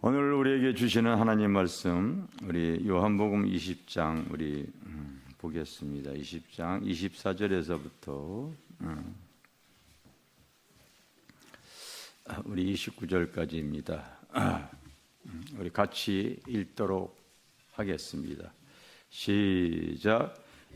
오늘 우리에게 주시는 하나님 말씀, 우리 요한복음 20장 우리 보겠습니다. 20장 24절에서부터 우리 29절까지입니다. 우리 같이 읽도록 하겠습니다. 시작.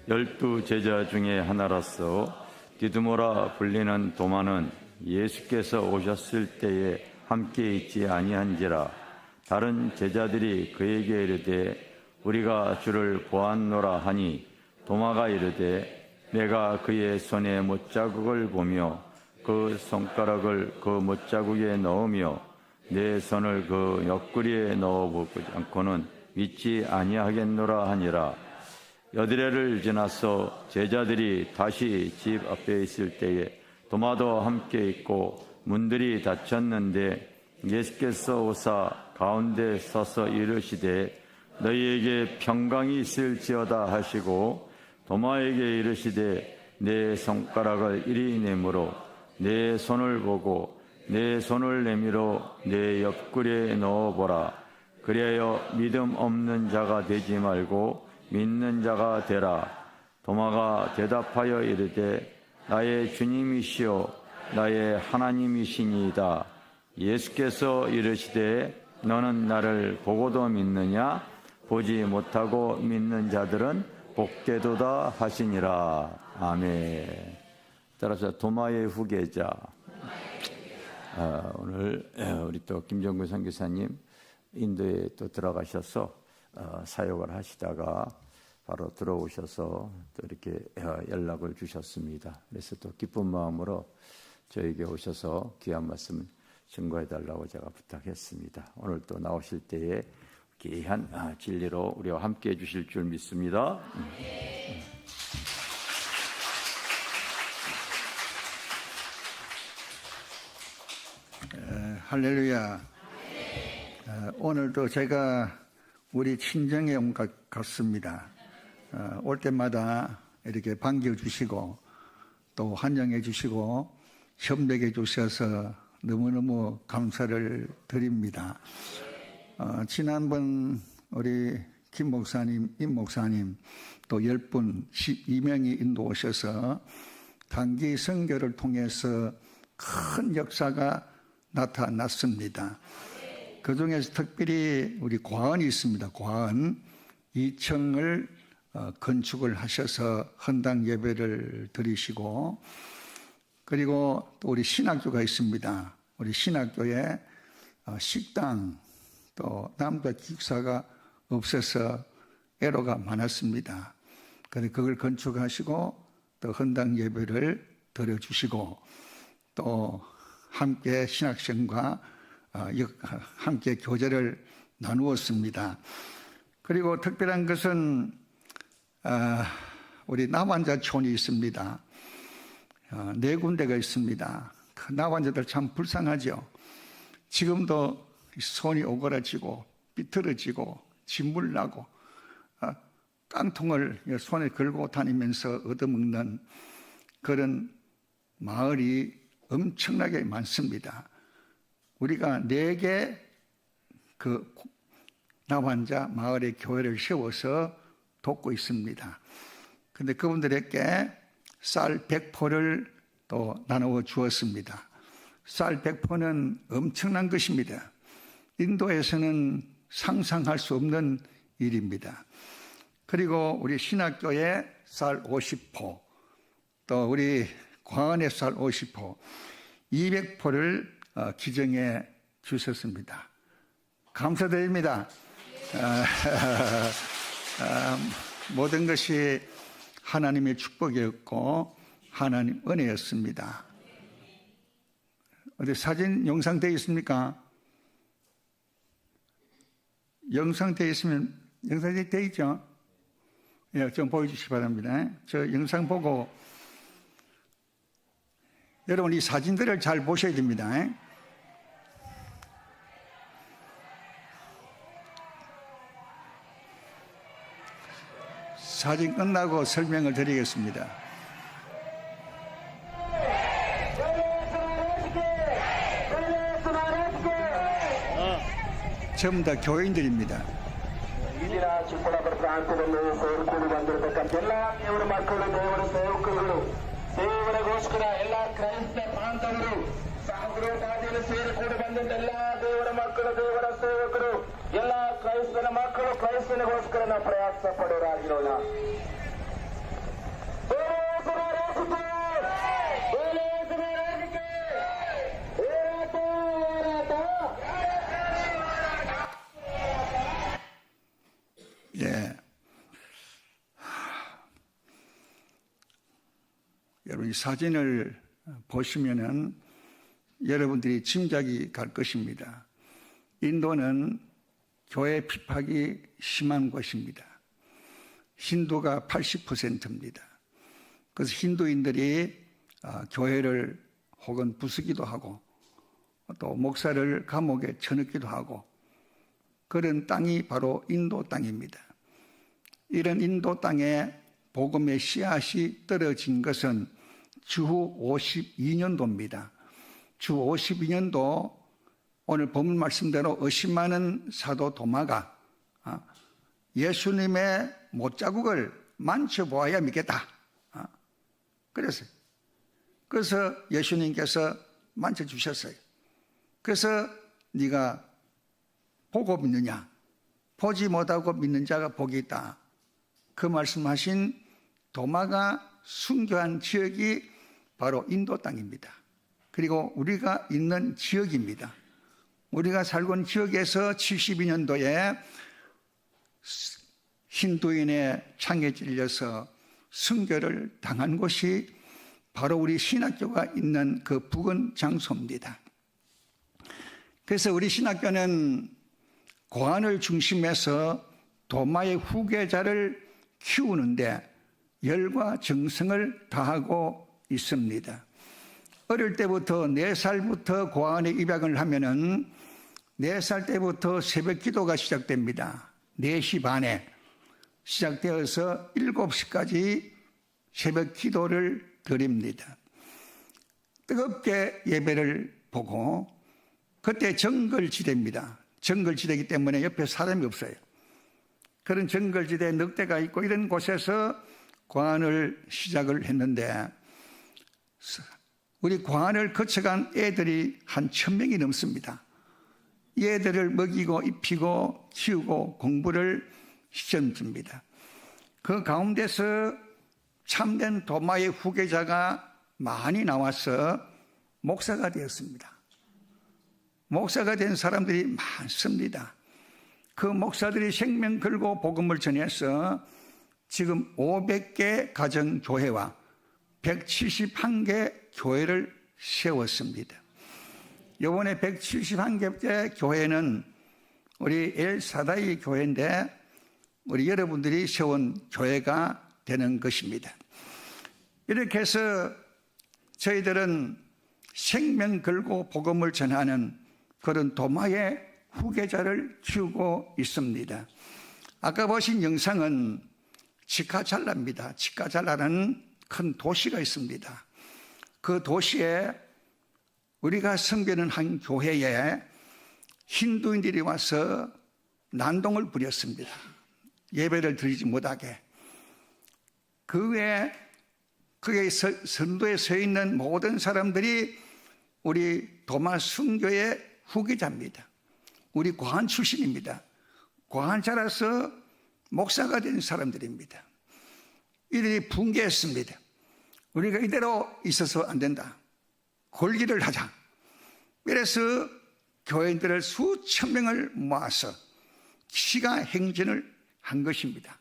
12 제자 중에 하나로서 디두모라 불리는 도마는 예수께서 오셨을 때에 함께 있지 아니한지라. 다른 제자들이 그에게 이르되 우리가 주를 보았노라 하니 도마가 이르되 내가 그의 손에 못자국을 보며 그 손가락을 그 못자국에 넣으며 내 손을 그 옆구리에 넣어보지 않고는 믿지 아니하겠노라 하니라. 여드레를 지나서 제자들이 다시 집 앞에 있을 때에 도마도 함께 있고 문들이 닫혔는데 예수께서 오사 가운데 서서 이르시되 너희에게 평강이 있을지어다 하시고 도마에게 이르시되 내 손가락을 이리 내밀어 내 손을 보고 내 손을 내밀어 내 옆구리에 넣어보라. 그리하여 믿음 없는 자가 되지 말고 믿는 자가 되라. 도마가 대답하여 이르되 나의 주님이시오 나의 하나님이시니이다. 예수께서 이르시되 너는 나를 보고도 믿느냐? 보지 못하고 믿는 자들은 복되도다 하시니라. 아멘. 따라서 도마의 후계자. 오늘 우리 또 김정근 선교사님 인도에 또 들어가셔서 사역을 하시다가 바로 들어오셔서 또 이렇게 연락을 주셨습니다. 그래서 또 기쁜 마음으로 저에게 오셔서 귀한 말씀을 증거해달라고 제가 부탁했습니다. 오늘 또 나오실 때에 귀한 진리로 우리와 함께 해주실 줄 믿습니다. 할렐루야. 오늘도 제가 우리 친정에 온 것 같습니다. 올 때마다 이렇게 반겨주시고 또 환영해 주시고 협력해 주셔서 너무너무 감사를 드립니다. 지난번 우리 김 목사님, 임 목사님 또 10분, 12명이 인도 오셔서 단기 선교를 통해서 큰 역사가 나타났습니다. 그 중에서 특별히 우리 과언이 있습니다. 과언 2층을 건축을 하셔서 헌당 예배를 드리시고 그리고 또 우리 신학교가 있습니다. 우리 신학교에 식당 또 남자 기숙사가 없어서 애로가 많았습니다. 그래서 그걸 건축하시고 또 헌당 예배를 드려주시고 또 함께 신학생과 함께 교제를 나누었습니다. 그리고 특별한 것은 우리 나환자촌이 있습니다. 4군데가 있습니다. 그 나환자들 참 불쌍하죠. 지금도 손이 오그라지고 삐뚤어지고 진물나고 깡통을 손에 걸고 다니면서 얻어먹는 그런 마을이 엄청나게 많습니다. 우리가 4개 그 나환자 마을의 교회를 세워서 돕고 있습니다. 그런데 그분들에게 쌀 100포를 또 나누어 주었습니다. 쌀 100포는 엄청난 것입니다. 인도에서는 상상할 수 없는 일입니다. 그리고 우리 신학교에 쌀 50포, 또 우리 과언에 쌀 50포, 200포를 기증해 주셨습니다. 감사드립니다. 모든 것이 하나님의 축복이었고 하나님 은혜였습니다. 어디 사진 영상 되어 있습니까? 영상 되어 있으면 영상이 되어 있죠? 예, 좀 보여주시기 바랍니다. 저 영상 보고 여러분 이 사진들을 잘 보셔야 됩니다. 사진 끝나고 설명을 드리겠습니다. 전부 다 교인들입니다. ಇಲ್ಲಿನ ಚಿಕ್ಕಬಳ್ಳಾಪುರ ಪ್ರಾಂತ್ಯದಲ್ಲಿ ಸೇರಿಕೊಂಡು ಬಂದಿರತಕ್ಕಂಥ ಎಲ್ಲ ದೇವರ ಮಕ್ಕಳು, ದೇವರ ಸೇವಕರುಗಳು, ದೇವರಿಗೋಸ್ಕರ ಎಲ್ಲ ಕ್ರೈಸ್ತ ಬಾಂಧವರು, ಸಹಗೃಹದಲ್ಲಿ ಸೇರಿಕೊಂಡು ಬಂದಿದ್ದ ಎಲ್ಲ ದೇವರ ಮಕ್ಕಳು, ದೇವರ ಸೇವಕರು, ಎಲ್ಲ ಕ್ರೈಸ್ತನ ಮಕ್ಕಳು ಕ್ರೈಸ್ತನಿಗೋಸ್ಕರ ನಾವು ಪ್ರಯಾಸ ಪಡೋರಾಗಿರೋಣ. 예. 여러분, 이 사진을 보시면은 여러분들이 짐작이 갈 것입니다. 인도는 교회 핍박이 심한 곳입니다. 힌두가 80%입니다. 그래서 힌두인들이 교회를 혹은 부수기도 하고 또 목사를 감옥에 쳐넣기도 하고 그런 땅이 바로 인도 땅입니다. 이런 인도 땅에 복음의 씨앗이 떨어진 것은 주후 52년도입니다. 주 52년도 오늘 본문 말씀대로 의심하는 사도 도마가 예수님의 못자국을 만져보아야 믿겠다. 그래서 예수님께서 만져주셨어요. 그래서 네가 보고 믿느냐? 보지 못하고 믿는 자가 복이 있다. 그 말씀하신 도마가 순교한 지역이 바로 인도 땅입니다. 그리고 우리가 있는 지역입니다. 우리가 살고 있는 지역에서 72년도에 힌두인의 창에 찔려서 순교를 당한 곳이 바로 우리 신학교가 있는 그 부근 장소입니다. 그래서 우리 신학교는 고안을 중심해서 도마의 후계자를 키우는데 열과 정성을 다하고 있습니다. 어릴 때부터 4살부터 고안에 입학을 하면은 4살 때부터 새벽 기도가 시작됩니다. 4시 반에 시작되어서 7시까지 새벽 기도를 드립니다. 뜨겁게 예배를 보고 그때 정글지대입니다. 정글지대이기 때문에 옆에 사람이 없어요. 그런 정글지대에 늑대가 있고 이런 곳에서 고안을 시작을 했는데 우리 고안을 거쳐간 애들이 한 1000명이 넘습니다. 이 애들을 먹이고 입히고 키우고 공부를 시켜줍니다. 그 가운데서 참된 도마의 후계자가 많이 나와서 목사가 되었습니다. 목사가 된 사람들이 많습니다. 그 목사들이 생명 걸고 복음을 전해서 지금 500개 가정교회와 171개 교회를 세웠습니다. 이번에 171개 교회는 우리 엘사다이 교회인데 우리 여러분들이 세운 교회가 되는 것입니다. 이렇게 해서 저희들은 생명 걸고 복음을 전하는 그런 도마의 후계자를 키우고 있습니다. 아까 보신 영상은 치카잘라입니다. 치카잘라는 큰 도시가 있습니다. 그 도시에 우리가 섬기는 한 교회에 힌두인들이 와서 난동을 부렸습니다. 예배를 드리지 못하게. 그 외에 그게 선도에 서 있는 모든 사람들이 우리 도마 순교의 후계자입니다. 우리 고안 출신입니다. 고안 자라서 목사가 된 사람들입니다. 이들이 붕괴했습니다. 우리가 이대로 있어서 안 된다. 골기를 하자. 그래서 교인들을 수천 명을 모아서 시가 행진을 한 것입니다.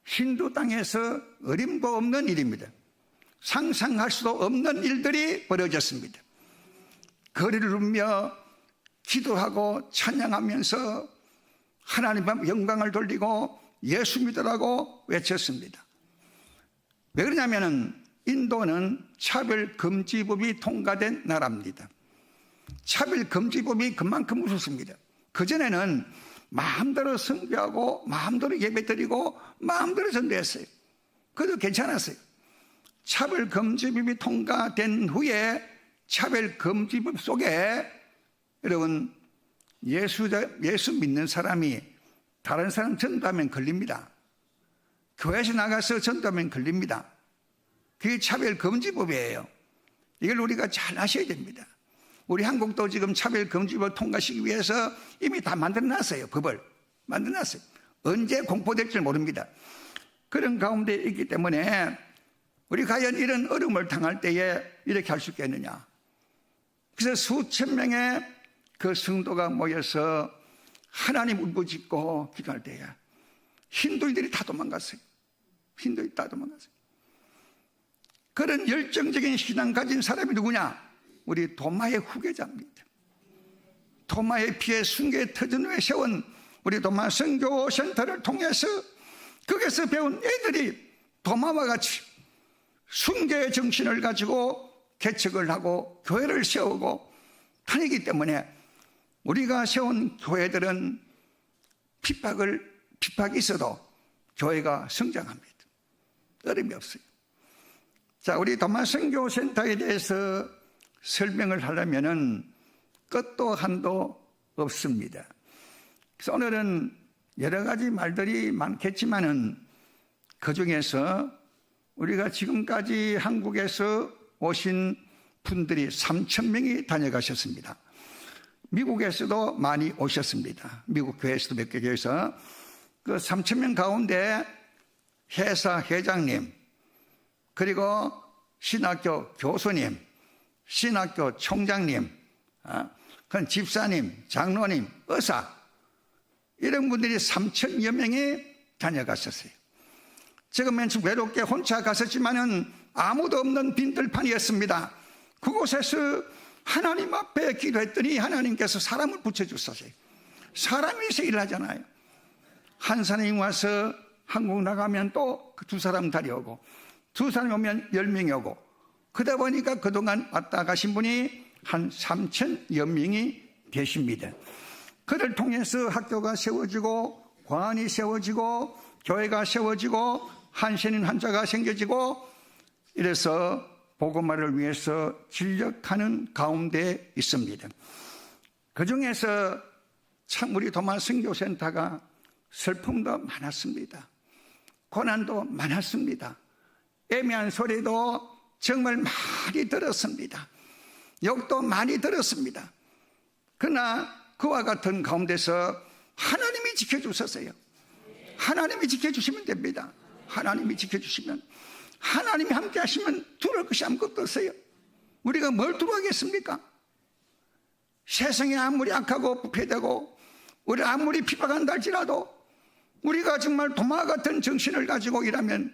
힌두 땅에서 어림도 없는 일입니다. 상상할 수도 없는 일들이 벌어졌습니다. 거리를 누르며 기도하고 찬양하면서 하나님 앞에 영광을 돌리고 예수 믿으라고 외쳤습니다. 왜 그러냐면은 인도는 차별금지법이 통과된 나라입니다. 차별금지법이 그만큼 무섭습니다. 그전에는 마음대로 선교하고 마음대로 예배드리고 마음대로 전도했어요. 그래도 괜찮았어요. 차별금지법이 통과된 후에 차별금지법 속에 여러분 예수 믿는 사람이 다른 사람 전도하면 걸립니다. 교회에서 나가서 전도하면 걸립니다. 그게 차별금지법이에요. 이걸 우리가 잘 아셔야 됩니다. 우리 한국도 지금 차별금지법을 통과시키기 위해서 이미 다 만들어놨어요. 법을 만들어놨어요. 언제 공포될지 모릅니다. 그런 가운데 있기 때문에 우리 과연 이런 어려움을 당할 때에 이렇게 할 수 있겠느냐. 그래서 수천 명의 그 성도가 모여서 하나님 울부짖고 기도할 때에 힌두인들이 다 도망갔어요. 힌두인들이 다 도망갔어요. 그런 열정적인 신앙 가진 사람이 누구냐? 우리 도마의 후계자입니다. 도마의 피에 순교의 터전 위에 세운 우리 도마 선교센터를 통해서 거기서 배운 애들이 도마와 같이 순교의 정신을 가지고 개척을 하고 교회를 세우고 다니기 때문에 우리가 세운 교회들은 핍박이 있어도 교회가 성장합니다. 어려움이 없어요. 자, 우리 도마 선교센터에 대해서 설명을 하려면은 끝도 한도 없습니다. 그래서 오늘은 여러 가지 말들이 많겠지만은 그 중에서 우리가 지금까지 한국에서 오신 분들이 3,000명이 다녀가셨습니다. 미국에서도 많이 오셨습니다. 미국 교회에서도 몇 개 교회에서 그 3,000명 가운데 회사 회장님, 그리고 신학교 교수님, 신학교 총장님, 그런 집사님, 장로님, 의사 이런 분들이 3,000여 명이 다녀가셨어요. 지금은 외롭게 혼자 갔었지만은 아무도 없는 빈들판이었습니다. 그곳에서 하나님 앞에 기도했더니 하나님께서 사람을 붙여주셨어요. 사람이 있어 일하잖아요. 한 사람이 와서 한국 나가면 또 두 사람 다녀오고 두 사람이 오면 10명이 오고 그러다 보니까 그동안 왔다 가신 분이 한 3,000여 명이 되십니다. 그를 통해서 학교가 세워지고 관이 세워지고 교회가 세워지고 한신인 환자가 생겨지고 이래서 복음화를 위해서 진력하는 가운데 있습니다. 그 중에서 참 우리 도마 선교센터가 슬픔도 많았습니다. 고난도 많았습니다. 애매한 소리도 정말 많이 들었습니다. 욕도 많이 들었습니다. 그러나 그와 같은 가운데서 하나님이 지켜주셨어요. 하나님이 지켜주시면 됩니다. 하나님이 지켜주시면, 하나님이 함께 하시면 두려울 것이 아무것도 없어요. 우리가 뭘 두려워하겠습니까? 세상이 아무리 악하고 부패되고 우리 아무리 핍박한다 할지라도 우리가 정말 도마 같은 정신을 가지고 일하면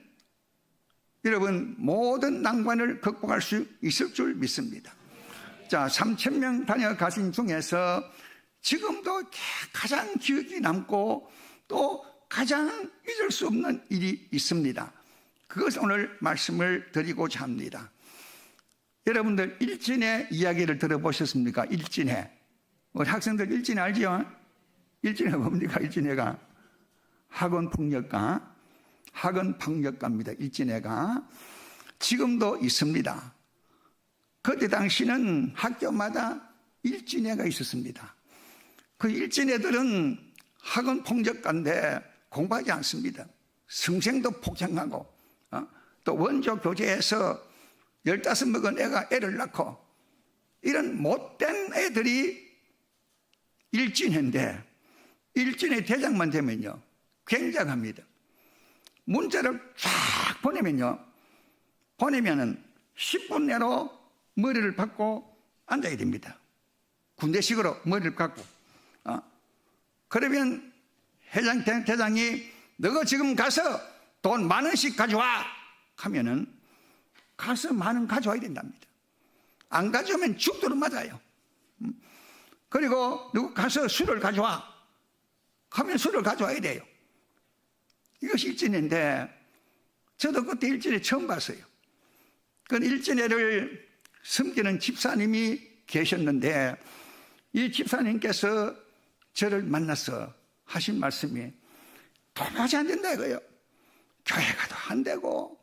여러분 모든 난관을 극복할 수 있을 줄 믿습니다. 자, 3,000명 다녀가신 중에서 지금도 가장 기억이 남고 또 가장 잊을 수 없는 일이 있습니다. 그것을 오늘 말씀을 드리고자 합니다. 여러분들 일진의 이야기를 들어보셨습니까? 일진회. 우리 학생들 일진회 알지요? 일진회가 뭡니까? 일진회가 학원폭력가, 학원폭력가입니다. 일진회가 지금도 있습니다. 그때 당시는 학교마다 일진회가 있었습니다. 그 일진회들은 학원폭력가인데 공부하지 않습니다. 성생도 폭행하고 또 원조 교재에서 15먹은 애가 애를 낳고 이런 못된 애들이 일진회인데 일진회 대장만 되면요 굉장합니다. 문자를 쫙 보내면은 10분 내로 머리를 박고 앉아야 됩니다. 군대식으로 머리를 박고 그러면 대장이 너가 지금 가서 돈 10,000원씩 가져와 하면은 가서 10,000원 가져와야 된답니다. 안 가져오면 죽도록 맞아요. 그리고 누구 가서 술을 가져와 하면 술을 가져와야 돼요. 이것이 일진회인데 저도 그때 일진회 처음 봤어요. 그 일진회를 섬기는 집사님이 계셨는데 이 집사님께서 저를 만나서 하신 말씀이 도무지 안 된다 이거예요. 교회 가도 안 되고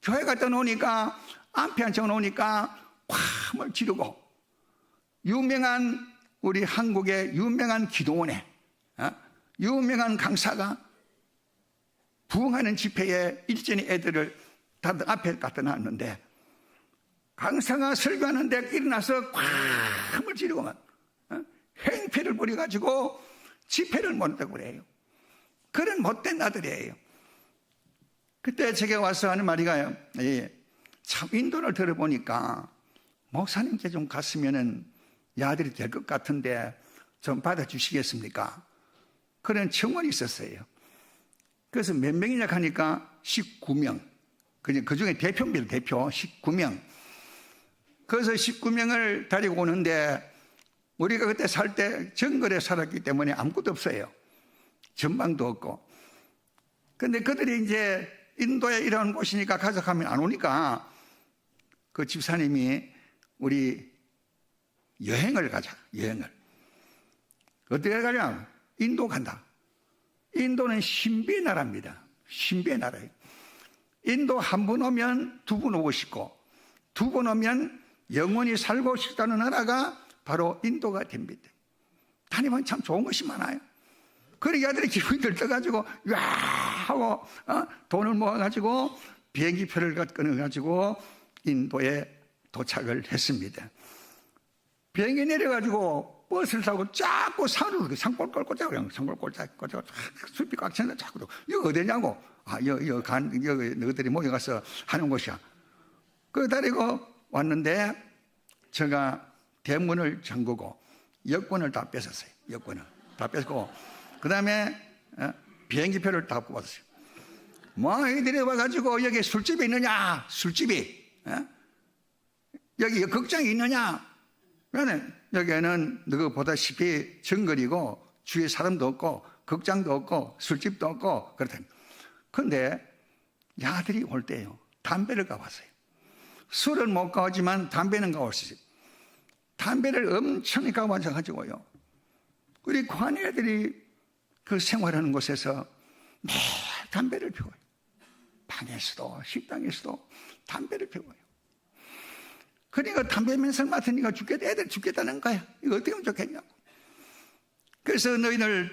교회 갔다 놓으니까 안피 한 장 놓으니까 화음을 지르고 유명한 우리 한국의 유명한 기도원에 유명한 강사가 부흥하는 집회에 일전에 애들을 다들 앞에 갖다 놨는데 강사가 설교하는데 일어나서 쾅을 지르고만 행패를 부려가지고 집회를 못한다고 그래요. 그런 못된 아들이에요. 그때 제게 와서 하는 말이가요. 참 인도를 들어보니까 목사님께 좀 갔으면은 아들이 될 것 같은데 좀 받아주시겠습니까? 그런 청원이 있었어요. 그래서 몇 명이냐 하니까 19명. 그 중에 대표입니다. 대표 19명. 그래서 19명을 데리고 오는데 우리가 그때 살 때 정글에 살았기 때문에 아무것도 없어요. 전망도 없고. 근데 그들이 이제 인도에 이런 곳이니까 가져가면 안 오니까 그 집사님이 우리 여행을 가자. 여행을. 어떻게 가냐? 인도 간다. 인도는 신비의 나라입니다. 신비의 나라예요. 인도 한 번 오면 두 번 오고 싶고 두 번 오면 영원히 살고 싶다는 나라가 바로 인도가 됩니다. 다니면 참 좋은 것이 많아요. 그러니까 아들이 기분이 들떠가지고 야 하고 돈을 모아가지고 비행기표를 끊어가지고 인도에 도착을 했습니다. 비행기 내려가지고 버스를 타고 자꾸 산으로 산골 꼴꼴짜고 그냥 산골 꼴짜고 숲이 꽉 차는데 자꾸 여기 어디냐고 여기 너희들이 모여가서 하는 곳이야. 그 데리고 왔는데 제가 대문을 잠그고 여권을 다 뺏었어요. 여권을 다 뺏고 그 다음에 비행기표를 다 뽑았어요. 뭐 이들이 와가지고 여기 술집이 있느냐? 술집이 여기 극장이 있느냐? 여기는 너가 보다시피 정글이고 주위에 사람도 없고 극장도 없고 술집도 없고 그렇다. 그런데 야들이 올 때요 담배를 가봤어요. 술은 못 가지만 담배는 가올 수 있어요. 담배를 엄청 가가지고요 우리 관애들이 그 생활하는 곳에서 매일 담배를 피워요. 방에서도 식당에서도 담배를 피워요. 그러니까 담배 냄새 맡으니까 애들 죽겠다는 거야. 이거 어떻게 하면 좋겠냐고. 그래서 너희들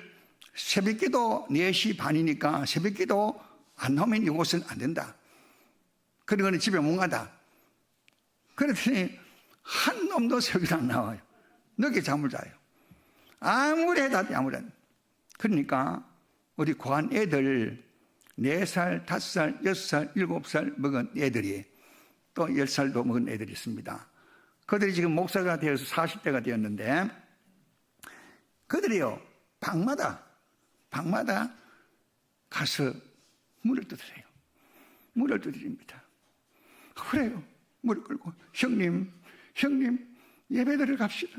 새벽기도 4시 반이니까 새벽기도 안 나오면 이곳은 안 된다. 그러고는 집에 못 가다. 그랬더니 한 놈도 새벽기도 안 나와요. 늦게 잠을 자요. 아무리 해도 아무리 해도. 그러니까 우리 고한 애들 4살, 5살, 6살, 7살 먹은 애들이 또 10살도 먹은 애들이 있습니다. 그들이 지금 목사가 되어서 40대가 되었는데 그들이요 방마다 가서 물을 두드려요. 물을 두드립니다. 그래요. 물을 끌고 형님 예배 드리러 갑시다.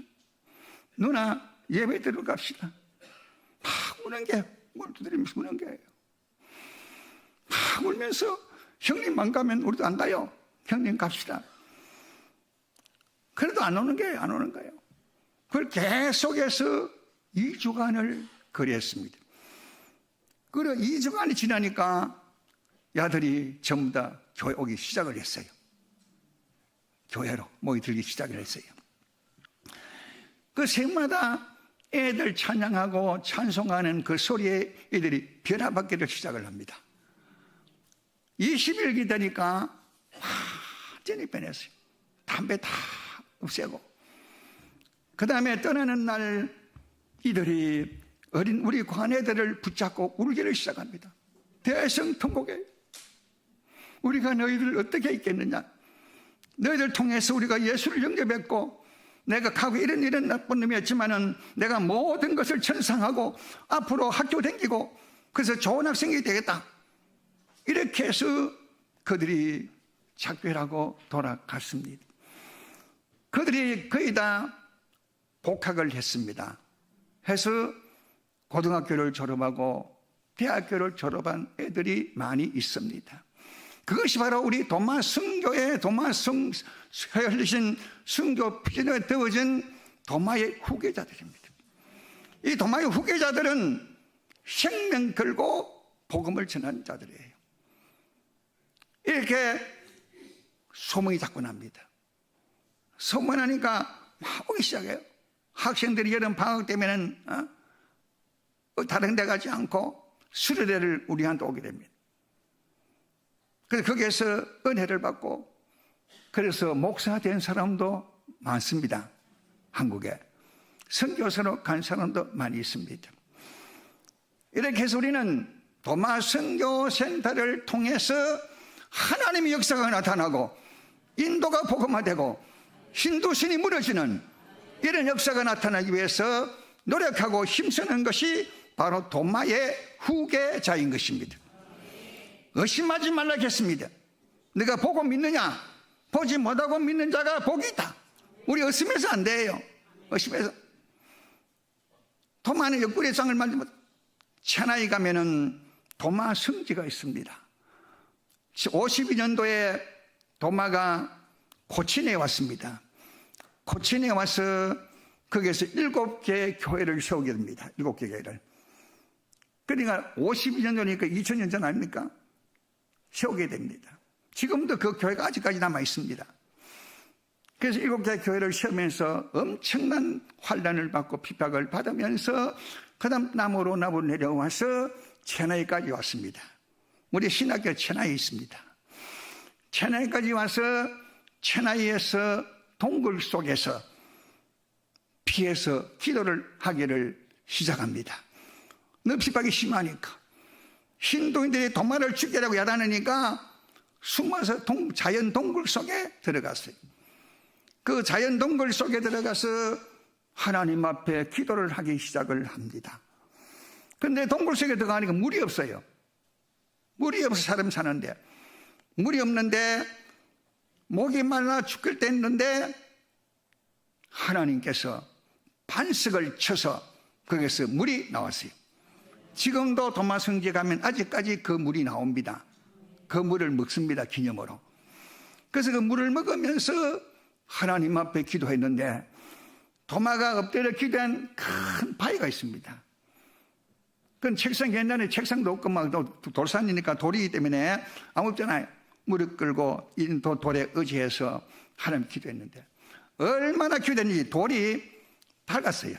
누나 예배 드리러 갑시다. 막 우는 게 물 두드리면서 우는 게예요. 막 울면서 형님만 가면 우리도 안 가요. 형님 갑시다. 그래도 안 오는 거예요. 그걸 계속해서 2주간을 거리했습니다. 그리고 2주간이 지나니까 야들이 전부 다 교회 오기 시작을 했어요. 교회로 모이들기 시작을 했어요. 그 새마다 애들 찬양하고 찬송하는 그 소리에 애들이 변화받기를 시작을 합니다. 20일 기다니까 완전히 변했어요. 담배 다 없애고 그 다음에 떠나는 날 이들이 어린 우리 관애들을 붙잡고 울기를 시작합니다. 대성통곡에 우리가 너희들 어떻게 있겠느냐. 너희들 통해서 우리가 예수를 영접했고 내가 과거에 이런 나쁜 놈이었지만은 내가 모든 것을 천상하고 앞으로 학교 다니고 그래서 좋은 학생이 되겠다. 이렇게 해서 그들이 작별하고 돌아갔습니다. 그들이 거의 다 복학을 했습니다. 해서 고등학교를 졸업하고 대학교를 졸업한 애들이 많이 있습니다. 그것이 바로 우리 도마 성교의 흘리신 성교 피에 되어진 도마의 후계자들입니다. 이 도마의 후계자들은 생명 걸고 복음을 전하는 자들이에요. 이렇게 소문이 자꾸 납니다. 소문하니까 막 오기 시작해요. 학생들이 여름 방학 되면은 다른 데 가지 않고 수련회를 우리한테 오게 됩니다. 그래서 거기에서 은혜를 받고 그래서 목사 된 사람도 많습니다. 한국에 선교사로 간 사람도 많이 있습니다. 이렇게 해서 우리는 도마 선교센터를 통해서 하나님의 역사가 나타나고 인도가 복음화되고 힌두신이 무너지는 이런 역사가 나타나기 위해서 노력하고 힘쓰는 것이 바로 도마의 후계자인 것입니다. 의심하지 말라겠습니다. 네가 보고 믿느냐? 보지 못하고 믿는 자가 복이 있다. 우리 의심해서 안 돼요. 의심해서. 도마는 옆구리에 쌍을 만지면 천하에 가면은 도마 성지가 있습니다. 52년도에 도마가 코친에 왔습니다. 코친에 와서 거기에서 7개의 교회를 세우게 됩니다. 7개 교회를. 그러니까 52년 전이니까 2000년 전 아닙니까? 세우게 됩니다. 지금도 그 교회가 아직까지 남아 있습니다. 그래서 7개 교회를 세우면서 엄청난 환난을 받고 핍박을 받으면서 그 다음 남으로 내려와서 체나이까지 왔습니다. 우리 신학교 체나이에 있습니다. 체나이까지 와서 체나이에서 동굴 속에서 피해서 기도를 하기를 시작합니다. 너무 핍박이 심하니까 힌두인들이 도마를 죽이라고 야단하니까 숨어서 자연 동굴 속에 들어갔어요. 그 자연 동굴 속에 들어가서 하나님 앞에 기도를 하기 시작을 합니다. 그런데 동굴 속에 들어가니까 물이 없어요. 물이 없어 사람 사는데 물이 없는데 목이 말라 죽을 때 했는데 하나님께서 반석을 쳐서 거기서 물이 나왔어요. 지금도 도마 성지에 가면 아직까지 그 물이 나옵니다. 그 물을 먹습니다. 기념으로. 그래서 그 물을 먹으면서 하나님 앞에 기도했는데 도마가 엎드려 기도한 큰 바위가 있습니다. 그건 책상 옛날에 책상도 없고 막 돌산이니까 돌이기 때문에 아무 없잖아요. 무릎 꿇고 돌에 의지해서 하나님 기도했는데 얼마나 기도했는지 돌이 밝았어요.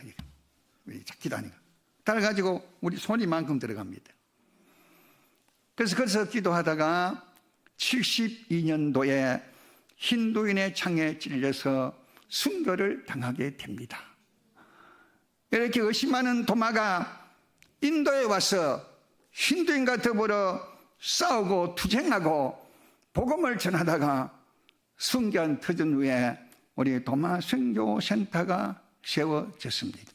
기도하니까 달아가지고 우리 손이만큼 들어갑니다. 그래서 거기서 기도하다가 72년도에 힌두인의 창에 찔려서 순교를 당하게 됩니다. 이렇게 의심하는 도마가 인도에 와서 힌두인과 더불어 싸우고 투쟁하고 복음을 전하다가 순교한 터전 후에 우리 도마 선교센터가 세워졌습니다.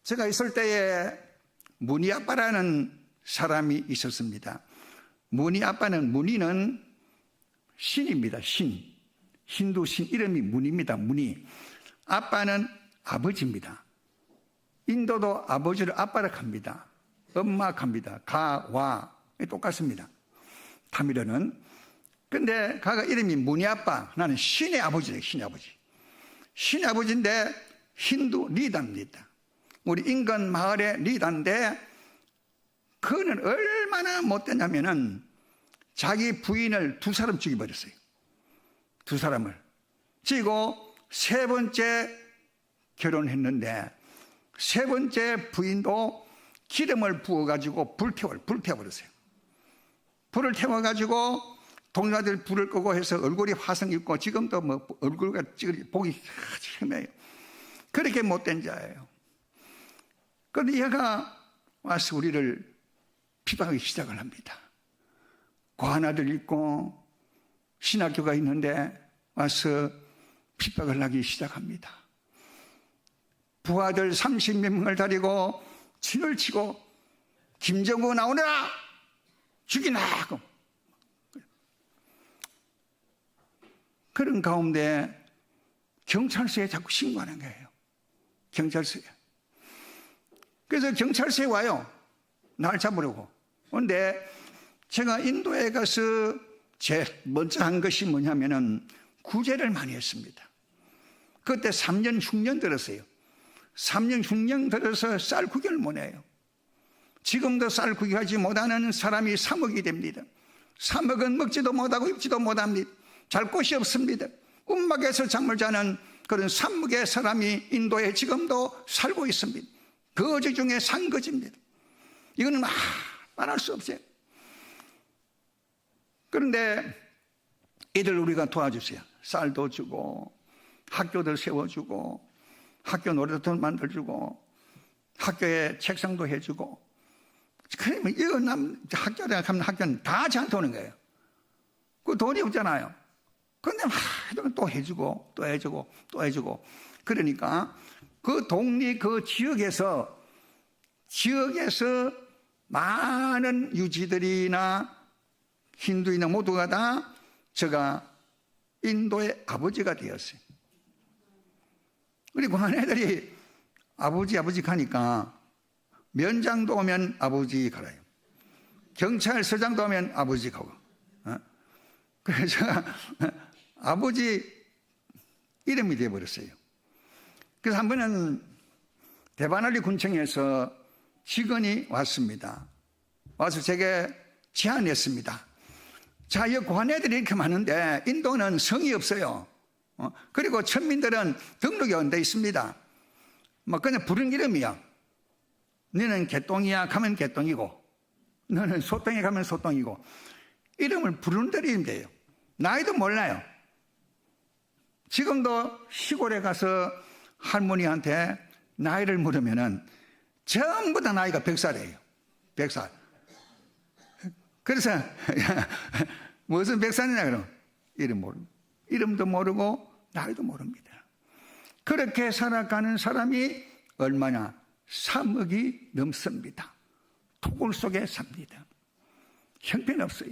제가 있을 때에 문희 아빠라는 사람이 있었습니다. 문희 아빠는 문희는 신입니다. 신. 힌두 신 이름이 문희입니다. 문희. 아빠는 아버지입니다. 인도도 아버지를 아빠라 합니다. 엄마 합니다. 가, 와 똑같습니다. 타밀어는. 근데 가가 이름이 문희 아빠. 나는 신의 아버지예요. 신의 아버지. 신의 아버지인데 힌두 리더입니다. 우리 인근 마을의 리더인데 그는 얼마나 못됐냐면은 자기 부인을 2사람 죽여버렸어요. 2사람을. 그리고 3번째 결혼했는데 3번째 부인도 기름을 부어가지고 불태워버렸어요. 불을 태워가지고 동료들 불을 끄고 해서 얼굴이 화성 입고 지금도 뭐 얼굴가 보기 흠해요. 그렇게 못된 자예요. 그런데 얘가 와서 우리를 핍박하기 시작을 합니다. 관아들 있고 신학교가 있는데 와서 핍박을 하기 시작합니다. 부하들 30몇 명을 데리고 진을 치고 김정구 나오너라 죽이나 하고 그런 가운데 경찰서에 자꾸 신고하는 거예요. 경찰서에. 그래서 경찰서에 와요. 날 잡으려고. 그런데 제가 인도에 가서 제일 먼저 한 것이 뭐냐면은 구제를 많이 했습니다. 그때 3년 흉년 들었어요. 3년 흉년 들어서 쌀 구경을 못 해요. 지금도 쌀 구경하지 못하는 사람이 3억이 됩니다. 3억은 먹지도 못하고 입지도 못합니다. 잘 곳이 없습니다. 움막에서 잠을 자는 그런 산목의 사람이 인도에 지금도 살고 있습니다. 거지 중에 산거지입니다. 이거는 말할 수 없어요. 그런데 이들 우리가 도와주세요. 쌀도 주고 학교들 세워주고 학교 놀이터도 만들어주고 학교에 책상도 해주고, 그러면 이거 학교에 가면 학교는 다 저한테 오는 거예요. 그 돈이 없잖아요. 그런데 또 해주고 또 해주고 또 해주고, 그러니까 그 동리 그 지역에서 많은 유지들이나 힌두이나 모두가 다 제가 인도의 아버지가 되었어요. 우리 관애들이 아버지 가니까 면장도 오면 아버지 가라요. 경찰서장도 오면 아버지 가고. 그래서 제가 아버지 이름이 되어버렸어요. 그래서 한 번은 대바날리 군청에서 직원이 왔습니다. 와서 제게 제안했습니다. 자, 이 관애들이 이렇게 많은데 인도는 성이 없어요. 그리고 천민들은 등록이 안 돼 있습니다. 뭐 그냥 부른 이름이야. 너는 개똥이야 가면 개똥이고, 너는 소똥이 가면 소똥이고, 이름을 부르는 대로 이름 돼요. 나이도 몰라요. 지금도 시골에 가서 할머니한테 나이를 물으면은 전부 다 나이가 100살이에요. 100살. 그래서 무슨 100살이냐 그럼 이름도 모르고 나이도 모릅니다. 그렇게 살아가는 사람이 얼마나 3억이 넘습니다. 토굴 속에 삽니다. 형편없어요.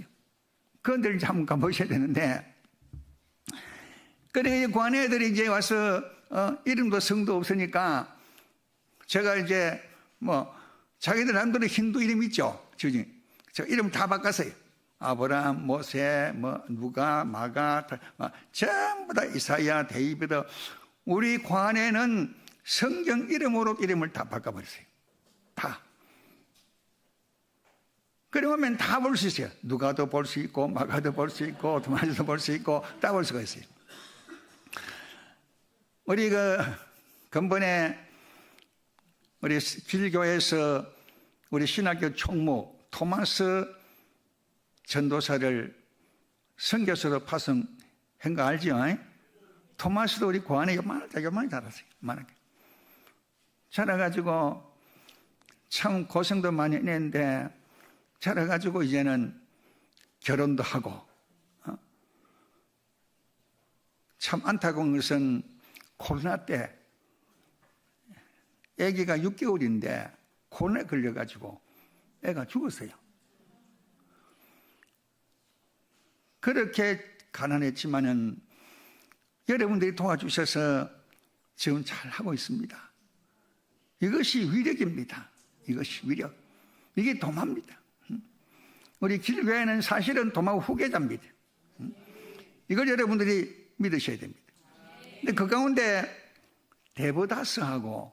그런데 이제 한번 가보셔야 되는데, 그래 관애들이 이제 와서 이름도 성도 없으니까 제가 이제 뭐 자기들 남들은 힌두 이름 있죠. 저 이름 다 바꿨어요. 아브라함, 모세, 뭐 누가, 마가, 전부 다 이사야, 데이비드. 우리 관에는 성경 이름으로 이름을 다 바꿔버렸어요. 다. 그러면 다 볼 수 있어요. 누가도 볼 수 있고, 마가도 볼 수 있고, 도마지도 볼 수 있고, 다 볼 수가 있어요. 우리 근본에 우리 길교에서 우리 신학교 총무 토마스 전도사를 선교사로 파송한 거 알죠? 토마스도 우리 고안에 요만하게 자랐어요. 요만하게. 자라가지고 참 고생도 많이 했는데, 자라가지고 이제는 결혼도 하고, 참 안타까운 것은 코로나 때 아기가 6개월인데 코로나에 걸려가지고 애가 죽었어요. 그렇게 가난했지만은 여러분들이 도와주셔서 지금 잘 하고 있습니다. 이것이 위력입니다. 이것이 위력. 이게 도마입니다. 우리 길교회는 사실은 도마 후계자입니다. 이걸 여러분들이 믿으셔야 됩니다. 근데 그 가운데 데보다스하고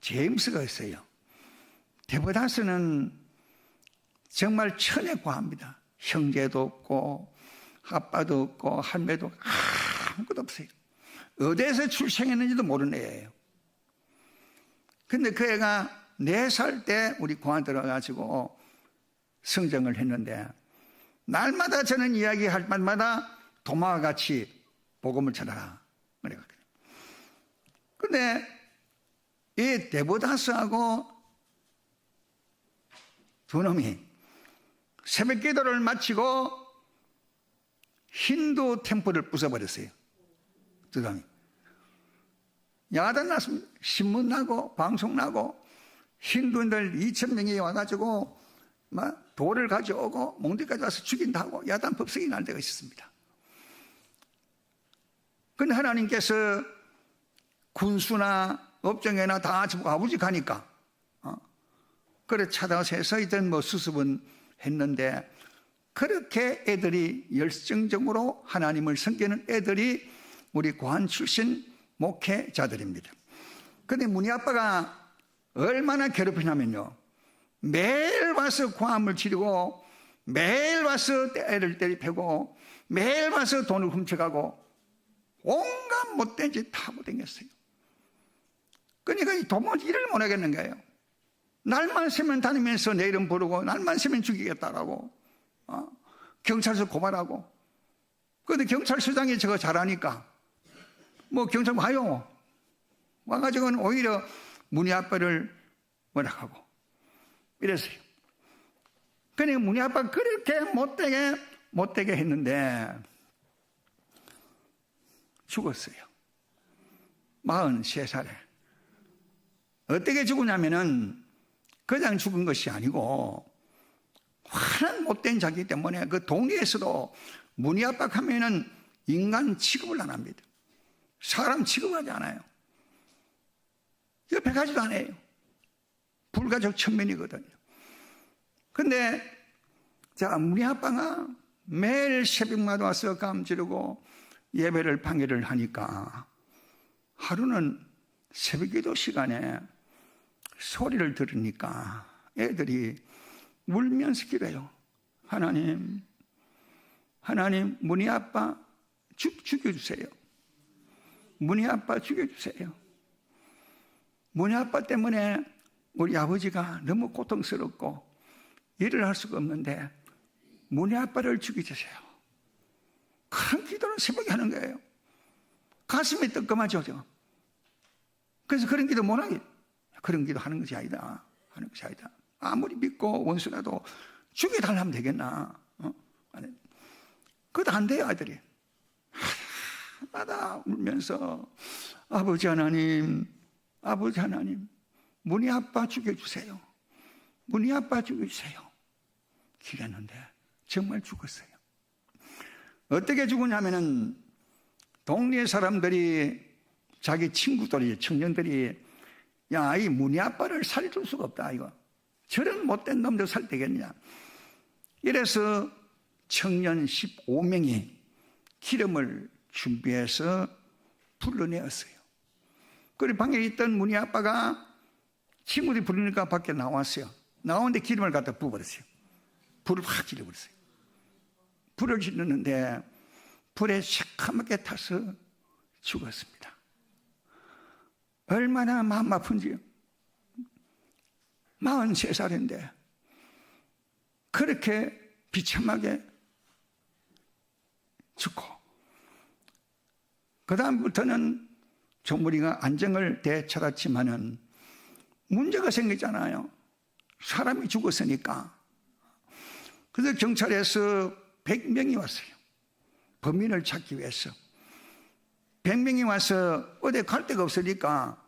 제임스가 있어요. 데보다스는 정말 천에 과합니다. 형제도 없고 아빠도 없고 할매도 아무것도 없어요. 어디에서 출생했는지도 모르는 애예요. 근데 그 애가 4살 때 우리 공항 들어가가지고 성정을 했는데, 날마다 저는 이야기할 때마다 도마와 같이 복음을 전하라. 근데 이 데보다스하고 두 놈이 새벽 기도를 마치고 힌두 템플을 부숴버렸어요. 두 놈이. 야단 났습니다. 신문 나고 방송 나고 힌두인들 2,000명이 와가지고 막 돌을 가져오고 몽디까지 와서 죽인다고 야단 법석이 날 때가 있었습니다. 그런데 하나님께서 군수나 업종에나 다 아버지 가니까 그래 찾아서 해서 이든 뭐 수습은 했는데, 그렇게 애들이 열정적으로 하나님을 섬기는 애들이 우리 고한 출신 목회자들입니다. 그런데 문희 아빠가 얼마나 괴롭히냐면요, 매일 와서 고함을 치르고 매일 와서 애를 때리패고 매일 와서 돈을 훔쳐가고 온갖 못된 짓 다 하고 다녔어요. 그러니까 도무지 일을 못 하겠는 거예요. 날만 새면 다니면서 내 이름 부르고 날만 새면 죽이겠다라고 경찰서 고발하고. 그런데 경찰서장이 저거 잘하니까 뭐 경찰 와요. 와가지고는 오히려 문희 아빠를 뭐라 하고 이랬어요. 그러니까 문희 아빠가 그렇게 못되게 했는데 죽었어요. 43살에. 어떻게 죽었냐면은 그냥 죽은 것이 아니고 환한 못된 자기 때문에 그 동네에서도 문희 아빠 하면은 인간 취급을 안 합니다. 사람 취급하지 않아요. 옆에 가지도 않아요. 불가적 천면이거든요. 근데 자, 문희 아빠가 매일 새벽마다 와서 감지르고 예배를 방해를 하니까 하루는 새벽기도 시간에 소리를 들으니까 애들이 울면서 기도해요. 하나님 문희 아빠 죽여주세요. 문희 아빠 죽여주세요. 문희 아빠 때문에 우리 아버지가 너무 고통스럽고 일을 할 수가 없는데 문희 아빠를 죽여주세요. 큰 기도를 새벽에 하는 거예요. 가슴이 뜨끔하죠. 그래서 그런 기도 못하게, 그런 기도 하는 것이 아니다. 아무리 믿고 원수라도 죽여달라면 되겠나. 그것도 안 돼요, 아들이. 하나마다 울면서 아버지 하나님, 문희 아빠 죽여주세요. 문희 아빠 죽여주세요. 기랬는데 정말 죽었어요. 어떻게 죽었냐면은 동네 사람들이, 자기 친구들이, 청년들이, 야, 이 문희 아빠를 살려줄 수가 없다, 이거. 저런 못된 놈들 살 되겠냐. 이래서 청년 15명이 기름을 준비해서 불러내었어요. 그리고 방에 있던 문희 아빠가 친구들이 부르니까 밖에 나왔어요. 나오는데 기름을 갖다 부어버렸어요. 불을 확 질러버렸어요. 불을 질렀는데 불에 새카맣게 타서 죽었습니다. 얼마나 마음 아픈지요. 43살인데 그렇게 비참하게 죽고, 그 다음부터는 조무리가 안정을 되찾았지만은 문제가 생겼잖아요. 사람이 죽었으니까. 그래서 경찰에서 100명이 왔어요. 범인을 찾기 위해서. 100명이 와서 어디 갈 데가 없으니까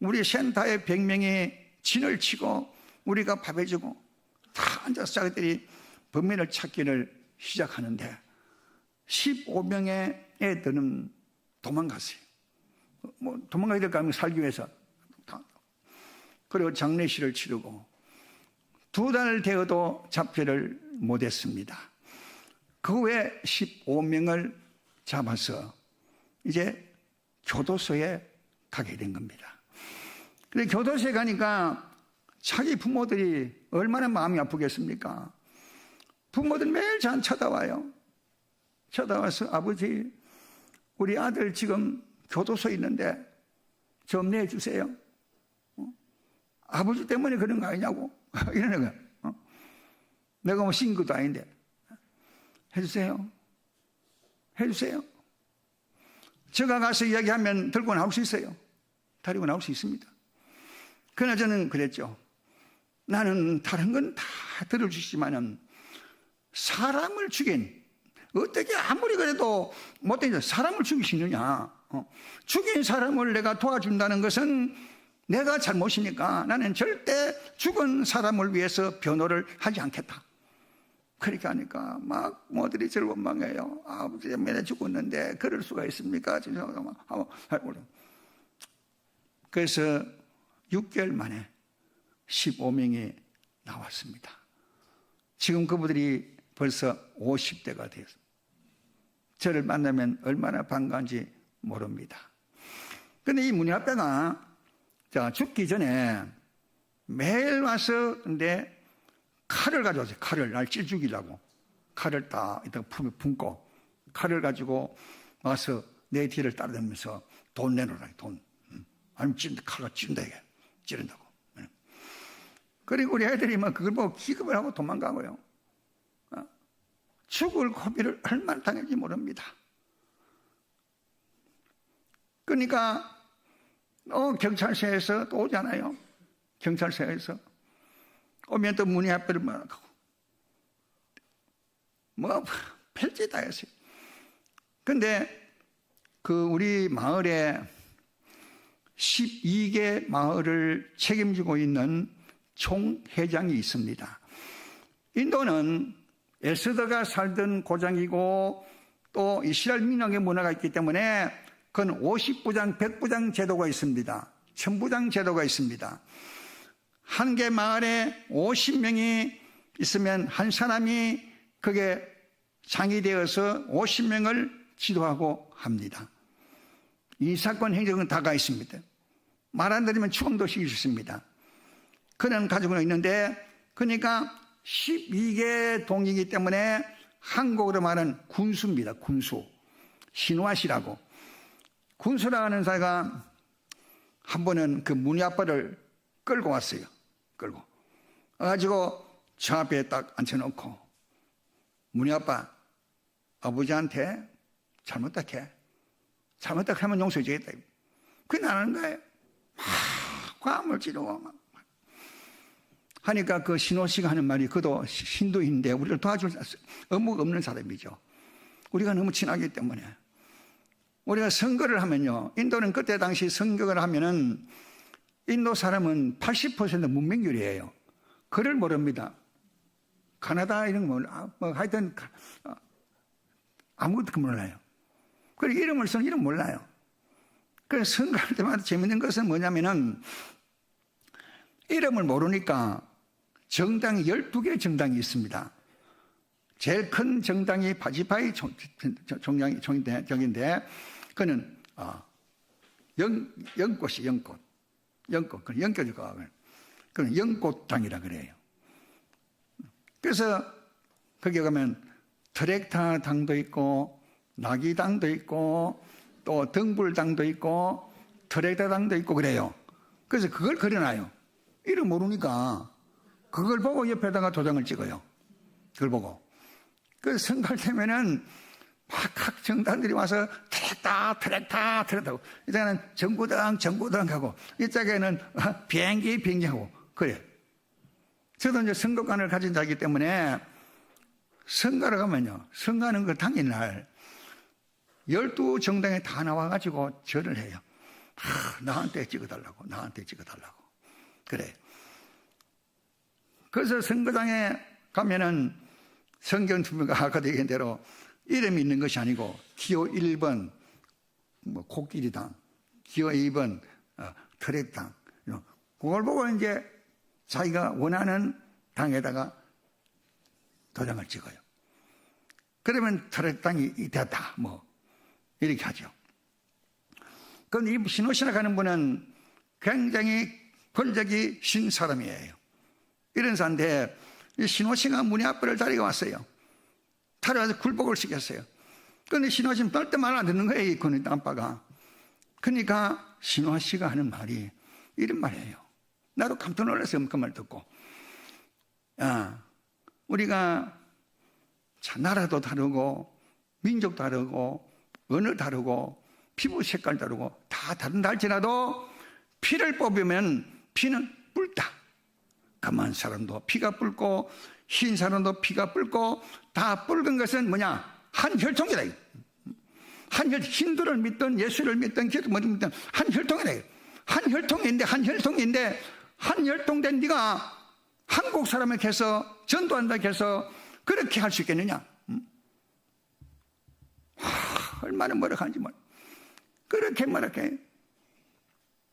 우리 센터에 100명이 진을 치고 우리가 밥 해주고 다 앉아서 자기들이 범인을 찾기를 시작하는데 15명의 애들은 도망갔어요. 뭐 도망가야 될까 하면 살기 위해서. 그리고 장례식을 치르고 2달 되어도 잡혀를 못했습니다. 그 후에 15명을 잡아서 이제 교도소에 가게 된 겁니다. 근데 교도소에 가니까 자기 부모들이 얼마나 마음이 아프겠습니까? 부모들 매일 전 쳐다와요. 쳐다와서 아버지, 우리 아들 지금 교도소에 있는데 좀 내주세요. 아버지 때문에 그런 거 아니냐고 이러는 거야. 내가 뭐 신 것도 아닌데 해주세요. 제가 가서 이야기하면 들고 나올 수 있어요. 데리고 나올 수 있습니다. 그러나 저는 그랬죠. 나는 다른 건 다 들어주시지만은 사람을 죽인, 어떻게 아무리 그래도 못된 사람을 죽이시느냐. 죽인 사람을 내가 도와준다는 것은 내가 잘못이니까 나는 절대 죽은 사람을 위해서 변호를 하지 않겠다. 그렇게 하니까 막 모두들이 저를 원망해요. 아버지 때문에 죽었는데 그럴 수가 있습니까? 그래서 6개월 만에 15명이 나왔습니다. 지금 그분들이 벌써 50대가 되었습니다. 저를 만나면 얼마나 반가운지 모릅니다. 그런데 이 문희 아빠가 죽기 전에 매일 와서 근데 칼을 가져왔어요. 칼을 날 찔 죽이려고 칼을 딱 이따가 품에 품고 칼을 가지고 와서 내 뒤를 따라다니면서 돈 내놓으라, 돈. 아니면 칼로 찌른다, 이게. 찌른다고. 그리고 우리 애들이 막 그걸 보고 기겁을 하고 도망가고요. 죽을 고비를 얼마나 당할지 모릅니다. 그러니까 경찰서에서 또 오잖아요. 경찰서에서 오면 또 문이 앞에를 막고 뭐 별짓 다 했어요. 근데 그 우리 마을에 12개 마을을 책임지고 있는 총회장이 있습니다. 인도는 에스더가 살던 고장이고 또 이스라엘 민족의 문화가 있기 때문에 그건 50부장, 100부장 제도가 있습니다. 1000부장 제도가 있습니다. 한 개 마을에 50명이 있으면 한 사람이 그게 장이 되어서 50명을 지도하고 합니다. 이 사건 행정은 다 가 있습니다. 말 안 들으면 추궁도 시킬 수 있습니다. 그런 가지고 있는데, 그러니까 12개 동이기 때문에 한국으로 말하는 군수입니다. 군수. 신화시라고. 군수라는 사이가 한 번은 그 문희 아빠를 끌고 왔어요. 끌고. 와가지고 저 앞에 딱 앉혀놓고, 문희 아빠, 아버지한테 잘못했게. 잘못했게 하면 용서해 주겠다. 그게 안 하는 거예요. 막 과음을 지르고 막. 하니까 그 신호 씨가 하는 말이, 그도 신도인데 우리를 도와줄 의무가 없는 사람이죠. 우리가 너무 친하기 때문에. 우리가 선거를 하면요, 인도는 그때 당시 선거를 하면은 인도 사람은 80% 문맹률이에요. 글을 모릅니다. 가나다 이런 거 몰라. 뭐 하여튼 아무것도 몰라요. 그리고 이름을 쓰는 이름 몰라요. 그래서 선거할 때마다 재밌는 것은 뭐냐면은 이름을 모르니까 정당이 12개 정당이 있습니다. 제일 큰 정당이 바지파이 정인데 그는 영꽃이 영꽃. 그건 영꽃이고 그건 영꽃당이라 그래요. 그래서 거기 가면 트랙타 당도 있고 나기당도 있고 또 등불당도 있고 트랙타 당도 있고 그래요. 그래서 그걸 그려놔요. 이름 모르니까 그걸 보고 옆에다가 도장을 찍어요. 그걸 보고. 그 선거할 때면은 막 각 정당들이 와서 트랙타 하고 이쪽에는 정부당 하고 이쪽에는 비행기 하고 그래. 저도 이제 선거관을 가진 자이기 때문에 선거를 가면요, 선거하는 그 당일날 12정당에 다 나와가지고 절을 해요. 나한테 찍어달라고 그래. 그래서 선거장에 가면은 성경 준비가 아까 얘기한 대로 이름이 있는 것이 아니고 기호 1번 뭐 코끼리당, 기호 2번 트랙당, 그걸 보고 이제 자기가 원하는 당에다가 도장을 찍어요. 그러면 트랙당이 됐다 뭐 이렇게 하죠. 그런데 이 신호시라 하는 분은 굉장히 권력이 신 사람이에요. 이런 사람인데 이 신호씨가 문희 아빠를 데리고 왔어요. 데려와서 굴복을 시켰어요. 그런데 신호씨는 절대 말 안 듣는 거예요. 이 권희 아빠가. 그러니까 신호씨가 하는 말이 이런 말이에요. 나도 깜짝 놀랐어요. 그 말 듣고. 우리가 나라도 다르고 민족 다르고 언어 다르고 피부 색깔 다르고 다 다른다 할지라도 피를 뽑으면 피는 붉다. 까만 사람도 피가 붉고 흰 사람도 피가 붉고 다 붉은 것은 뭐냐? 한 혈통이다. 힌두를 믿든 예수를 믿든 뭐든 믿든 한 혈통이다. 한 혈통인데 한 혈통된 네가 한국 사람에게 해서 전도한다 해서 그렇게 할 수 있겠느냐? 얼마나 뭐라하는지 뭐. 그렇게 뭐라게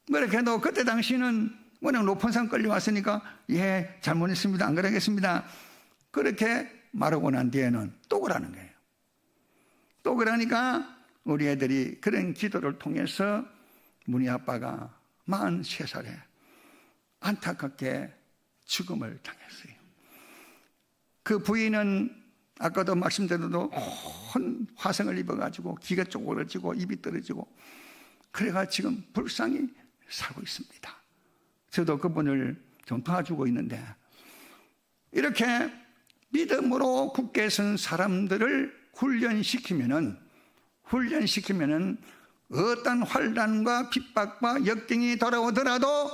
해도 그때 당시는 워낙 높은 산 끌려왔으니까 예 잘못했습니다 안 그러겠습니다 그렇게 말하고 난 뒤에는 또 그러는 거예요. 또 그러니까 우리 애들이 그런 기도를 통해서 문희 아빠가 43살에 안타깝게 죽음을 당했어요. 그 부인은 아까도 말씀드려도 온 화상을 입어가지고 귀가 쪼그러지고 입이 떨어지고 그래가 지금 불쌍히 살고 있습니다. 저도 그분을 좀 도와주고 있는데 이렇게 믿음으로 굳게 선 사람들을 훈련시키면은 어떤 환난과 핍박과 역경이 돌아오더라도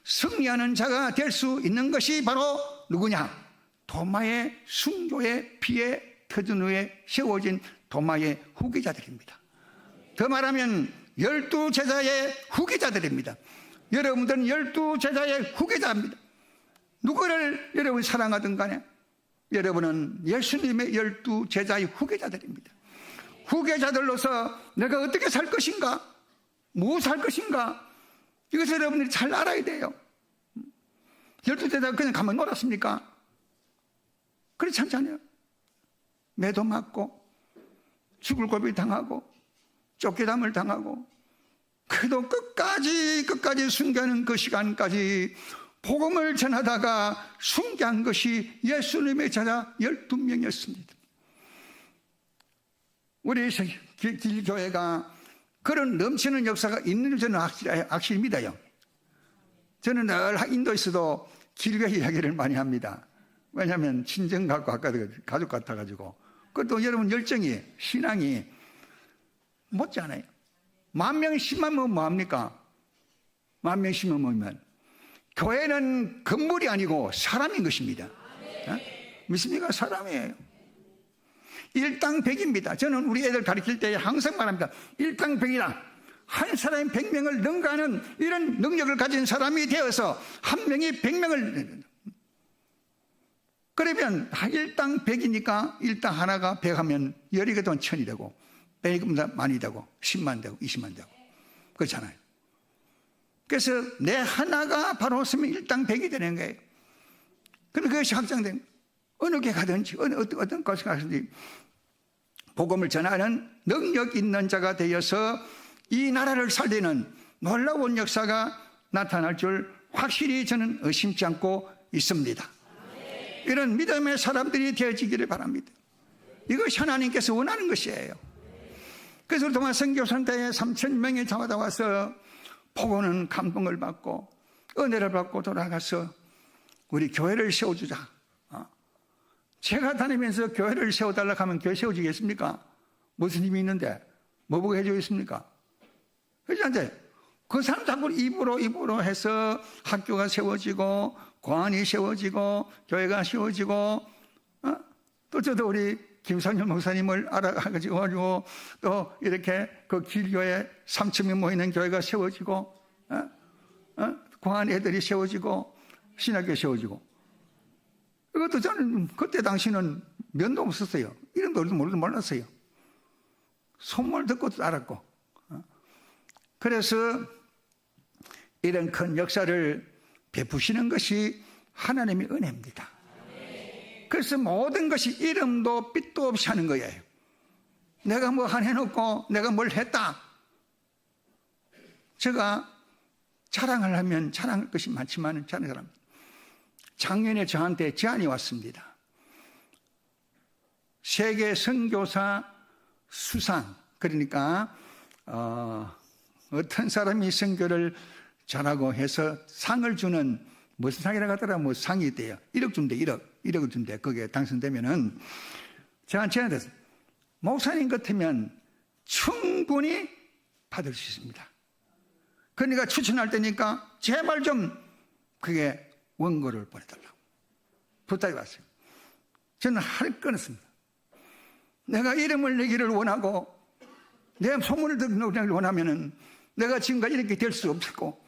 승리하는 자가 될 수 있는 것이 바로 누구냐? 도마의 순교의 피에 터진 후에 세워진 도마의 후계자들입니다. 더 말하면 12제자의 후계자들입니다. 여러분들은 12제자의 후계자입니다. 누구를 여러분이 사랑하든 간에 여러분은 예수님의 12제자의 후계자들입니다. 후계자들로서 내가 어떻게 살 것인가, 무엇을 할 것인가, 이것을 여러분들이 잘 알아야 돼요. 12제자가 그냥 가만 놀았습니까? 그렇지 않잖아요. 매도 맞고 죽을 고비 당하고 쫓기담을 당하고 그래도 끝까지 순교하는 그 시간까지 복음을 전하다가 순교한 것이 예수님의 제자 12명이었습니다. 우리 길교회가 그런 넘치는 역사가 있는 저는 확실히 믿어요. 저는 늘 인도에서도 길교회 이야기를 많이 합니다. 왜냐하면 친정 갖고 아까도 가족 같아가지고 그것도 여러분 열정이 신앙이 못지않아요. 10,000명 10만 모이면 뭐합니까? 10,000명 10만 모이면 교회는 건물이 아니고 사람인 것입니다. 믿습니까? 사람이에요. 일당백입니다. 저는 우리 애들 가르칠 때 항상 말합니다. 일당백이라 한 사람이 100명을 능가하는 이런 능력을 가진 사람이 되어서 한 명이 100명을 그러면 일당 100이니까 일당 하나가 100 하면 10이 되면 1000이 되고 100이면 많이 되고 10만 되고 20만 되고 그렇잖아요. 그래서 내 하나가 바로 쓰면 일당 100이 되는 거예요. 그럼 그것이 확장된 어느 게 가든지 어떤 것이 가든지 복음을 전하는 능력 있는 자가 되어서 이 나라를 살리는 놀라운 역사가 나타날 줄 확실히 저는 의심치 않고 있습니다. 이런 믿음의 사람들이 되어지기를 바랍니다. 이것이 하나님께서 원하는 것이에요. 그래서 동안 선교사한테 3,000명이 찾아와서 보고는 감동을 받고 은혜를 받고 돌아가서 우리 교회를 세워주자. 제가 다니면서 교회를 세워달라고 하면 교회 세워지겠습니까? 무슨 힘이 있는데 뭐 보고 해주겠습니까? 그렇지 않아요? 그 사람 자꾸 입으로 해서 학교가 세워지고 공안이 세워지고 교회가 세워지고 또 저도 우리 김상현 목사님을 알아가지고 또 이렇게 그 길교회 3,000명 모이는 교회가 세워지고 공안 애들이 세워지고 신학교 세워지고 이것도 저는 그때 당시는 면도 없었어요. 이런 노래도 몰랐어요. 소문을 듣고도 알았고 그래서 이런 큰 역사를 베푸시는 것이 하나님의 은혜입니다. 그래서 모든 것이 이름도 빛도 없이 하는 거예요. 내가 뭐 한 해놓고 내가 뭘 했다. 제가 자랑을 하면 자랑할 것이 많지만 자랑합니다. 작년에 저한테 제안이 왔습니다. 세계 선교사 수상, 그러니까 어떤 사람이 선교를 잘하고 해서 상을 주는 무슨 상이라고 하더라, 뭐 상이 있대요. 1억 준대, 1억을 준대. 거기에 당선되면은 제가 제안했어요. 목사님 같으면 충분히 받을 수 있습니다. 그러니까 추천할 때니까 제발 좀 그게 원고를 보내달라고 부탁이 왔어요. 저는 할 끊었습니다. 내가 이름을 내기를 원하고 내 소문을 듣기를 원하면은 내가 지금까지 이렇게 될 수 없었고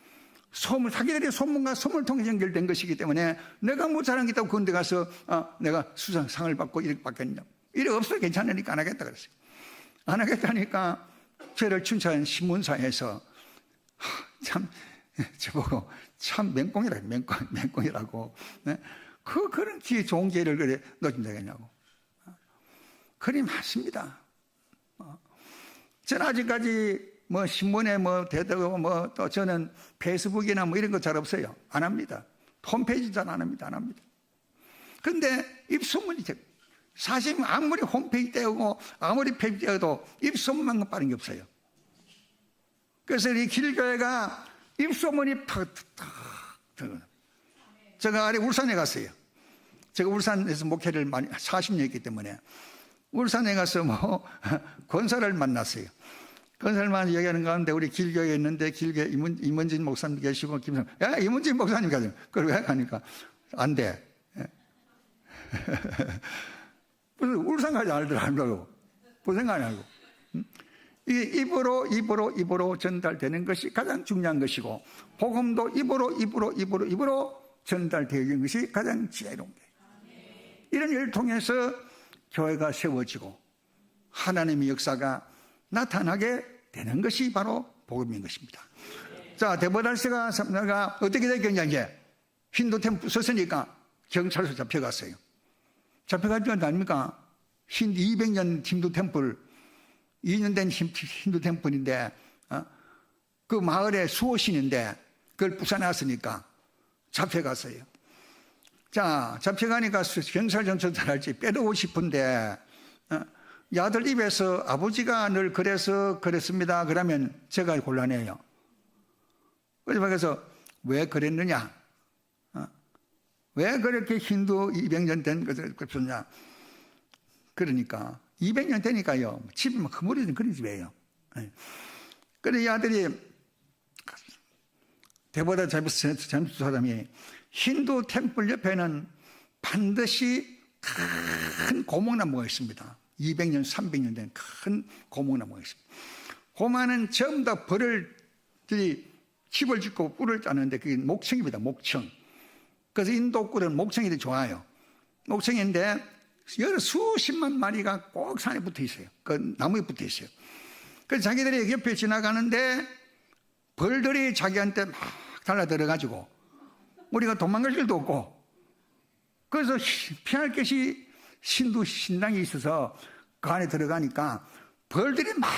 자기들의 소문과 소문을 통해 연결된 것이기 때문에 내가 뭐 잘한 게 있다고 그런 데 가서 내가 수상을 받고 이렇게 받겠냐. 이래 없어도 괜찮으니까 안 하겠다 그랬어요. 안 하겠다니까 저를 춘천 신문사에서 참 저보고 참 맹꽁이라고 네? 그런 좋은 기회를 그래 놓치면 되겠냐고. 그리 많습니다. 저는 아직까지 뭐 신문에 뭐 대다고 뭐 또 저는 페이스북이나 뭐 이런 거 잘 없어요. 안 합니다. 홈페이지 잘 안 합니다. 그런데 입소문이 되고 사실 아무리 홈페이지 떼우고 아무리 페이지 떼어도 입소문만 빠른 게 없어요. 그래서 이 길교회가 입소문이 팍 제가 아래 울산에 갔어요. 제가 울산에서 목회를 많이 40년 했기 때문에 울산에 가서 뭐 권사를 만났어요. 권사를 만나서 얘기하는 가운데 우리 길교회에 있는데 길교회 임원진 목사님 계시고 야 임원진 목사님 가죠. 그걸 왜 가니까 안 돼. 무슨 울산 가지 않더라고. 무슨 생각 안 하고. 이게 입으로 전달되는 것이 가장 중요한 것이고, 복음도 입으로 전달되는 것이 가장 지혜로운 거예요. 이런 일을 통해서 교회가 세워지고 하나님의 역사가 나타나게 되는 것이 바로 복음인 것입니다. 자, 데보달스가 어떻게 됐겠냐, 이제 힌두 템플 썼으니까 경찰서 잡혀갔어요. 잡혀간 거 아닙니까? 200년 힌두 템플, 2년 된 힌두 템플인데, 그 마을에 수호신인데, 그걸 부숴놨으니까 잡혀갔어요. 자, 잡혀가니까 경찰전처 잘할지 빼놓고 싶은데, 야들 입에서 아버지가 늘 그랬습니다. 그러면 제가 곤란해요. 그래서 왜 그랬느냐? 왜 그렇게 힌두 200년 된 것을 썼냐? 그러니까 200년 되니까요. 집이 막 허물어진 그런 집이에요. 그래 이 아들이 대보다 잘못한 사람이 힌두 템플 옆에는 반드시 큰 고목나무가 있습니다. 200년, 300년 된 큰 고목나무가 있습니다. 고마는 전부 다 벌을들이 집을 짓고 꿀을 따는데 그게 목청입니다. 목청. 그래서 인도 꿀은 목청이 좋아요. 목청인데 여러 수십만 마리가 꼭 산에 붙어 있어요. 그 나무에 붙어 있어요. 그래서 자기들이 옆에 지나가는데 벌들이 자기한테 막 달라들어가지고 우리가 도망갈 길도 없고, 그래서 피할 것이 신당이 있어서 그 안에 들어가니까 벌들이 막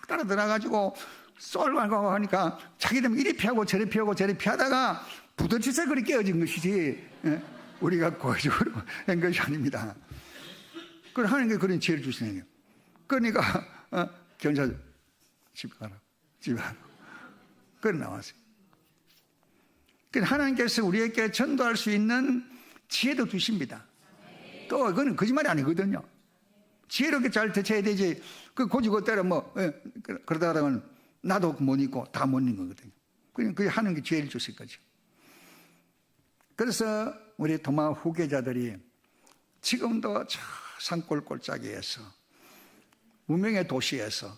따라 들어가가지고 쏠고 하니까 자기들 이리 피하고 저리 피하고 저리 피하다가 부딪혀서 그렇게 깨어진 것이지, 우리가 고의적으로 한 것이 아닙니다. 그걸 하는 게 그런 지혜를 주시는 거예요. 그러니까 경찰 집에 가라고 그래 나왔어요. 하나님께서 우리에게 전도할 수 있는 지혜도 주십니다. 또 그건 거짓말이 아니거든요. 지혜롭게 잘 대처해야 되지. 그 고지고대로 그러다가는 나도 못 잊고 다 못 잊는 거거든요. 그게 하는 게 지혜를 줬을 거죠. 그래서 우리 도마 후계자들이 지금도 저 산골 골짜기에서 무명의 도시에서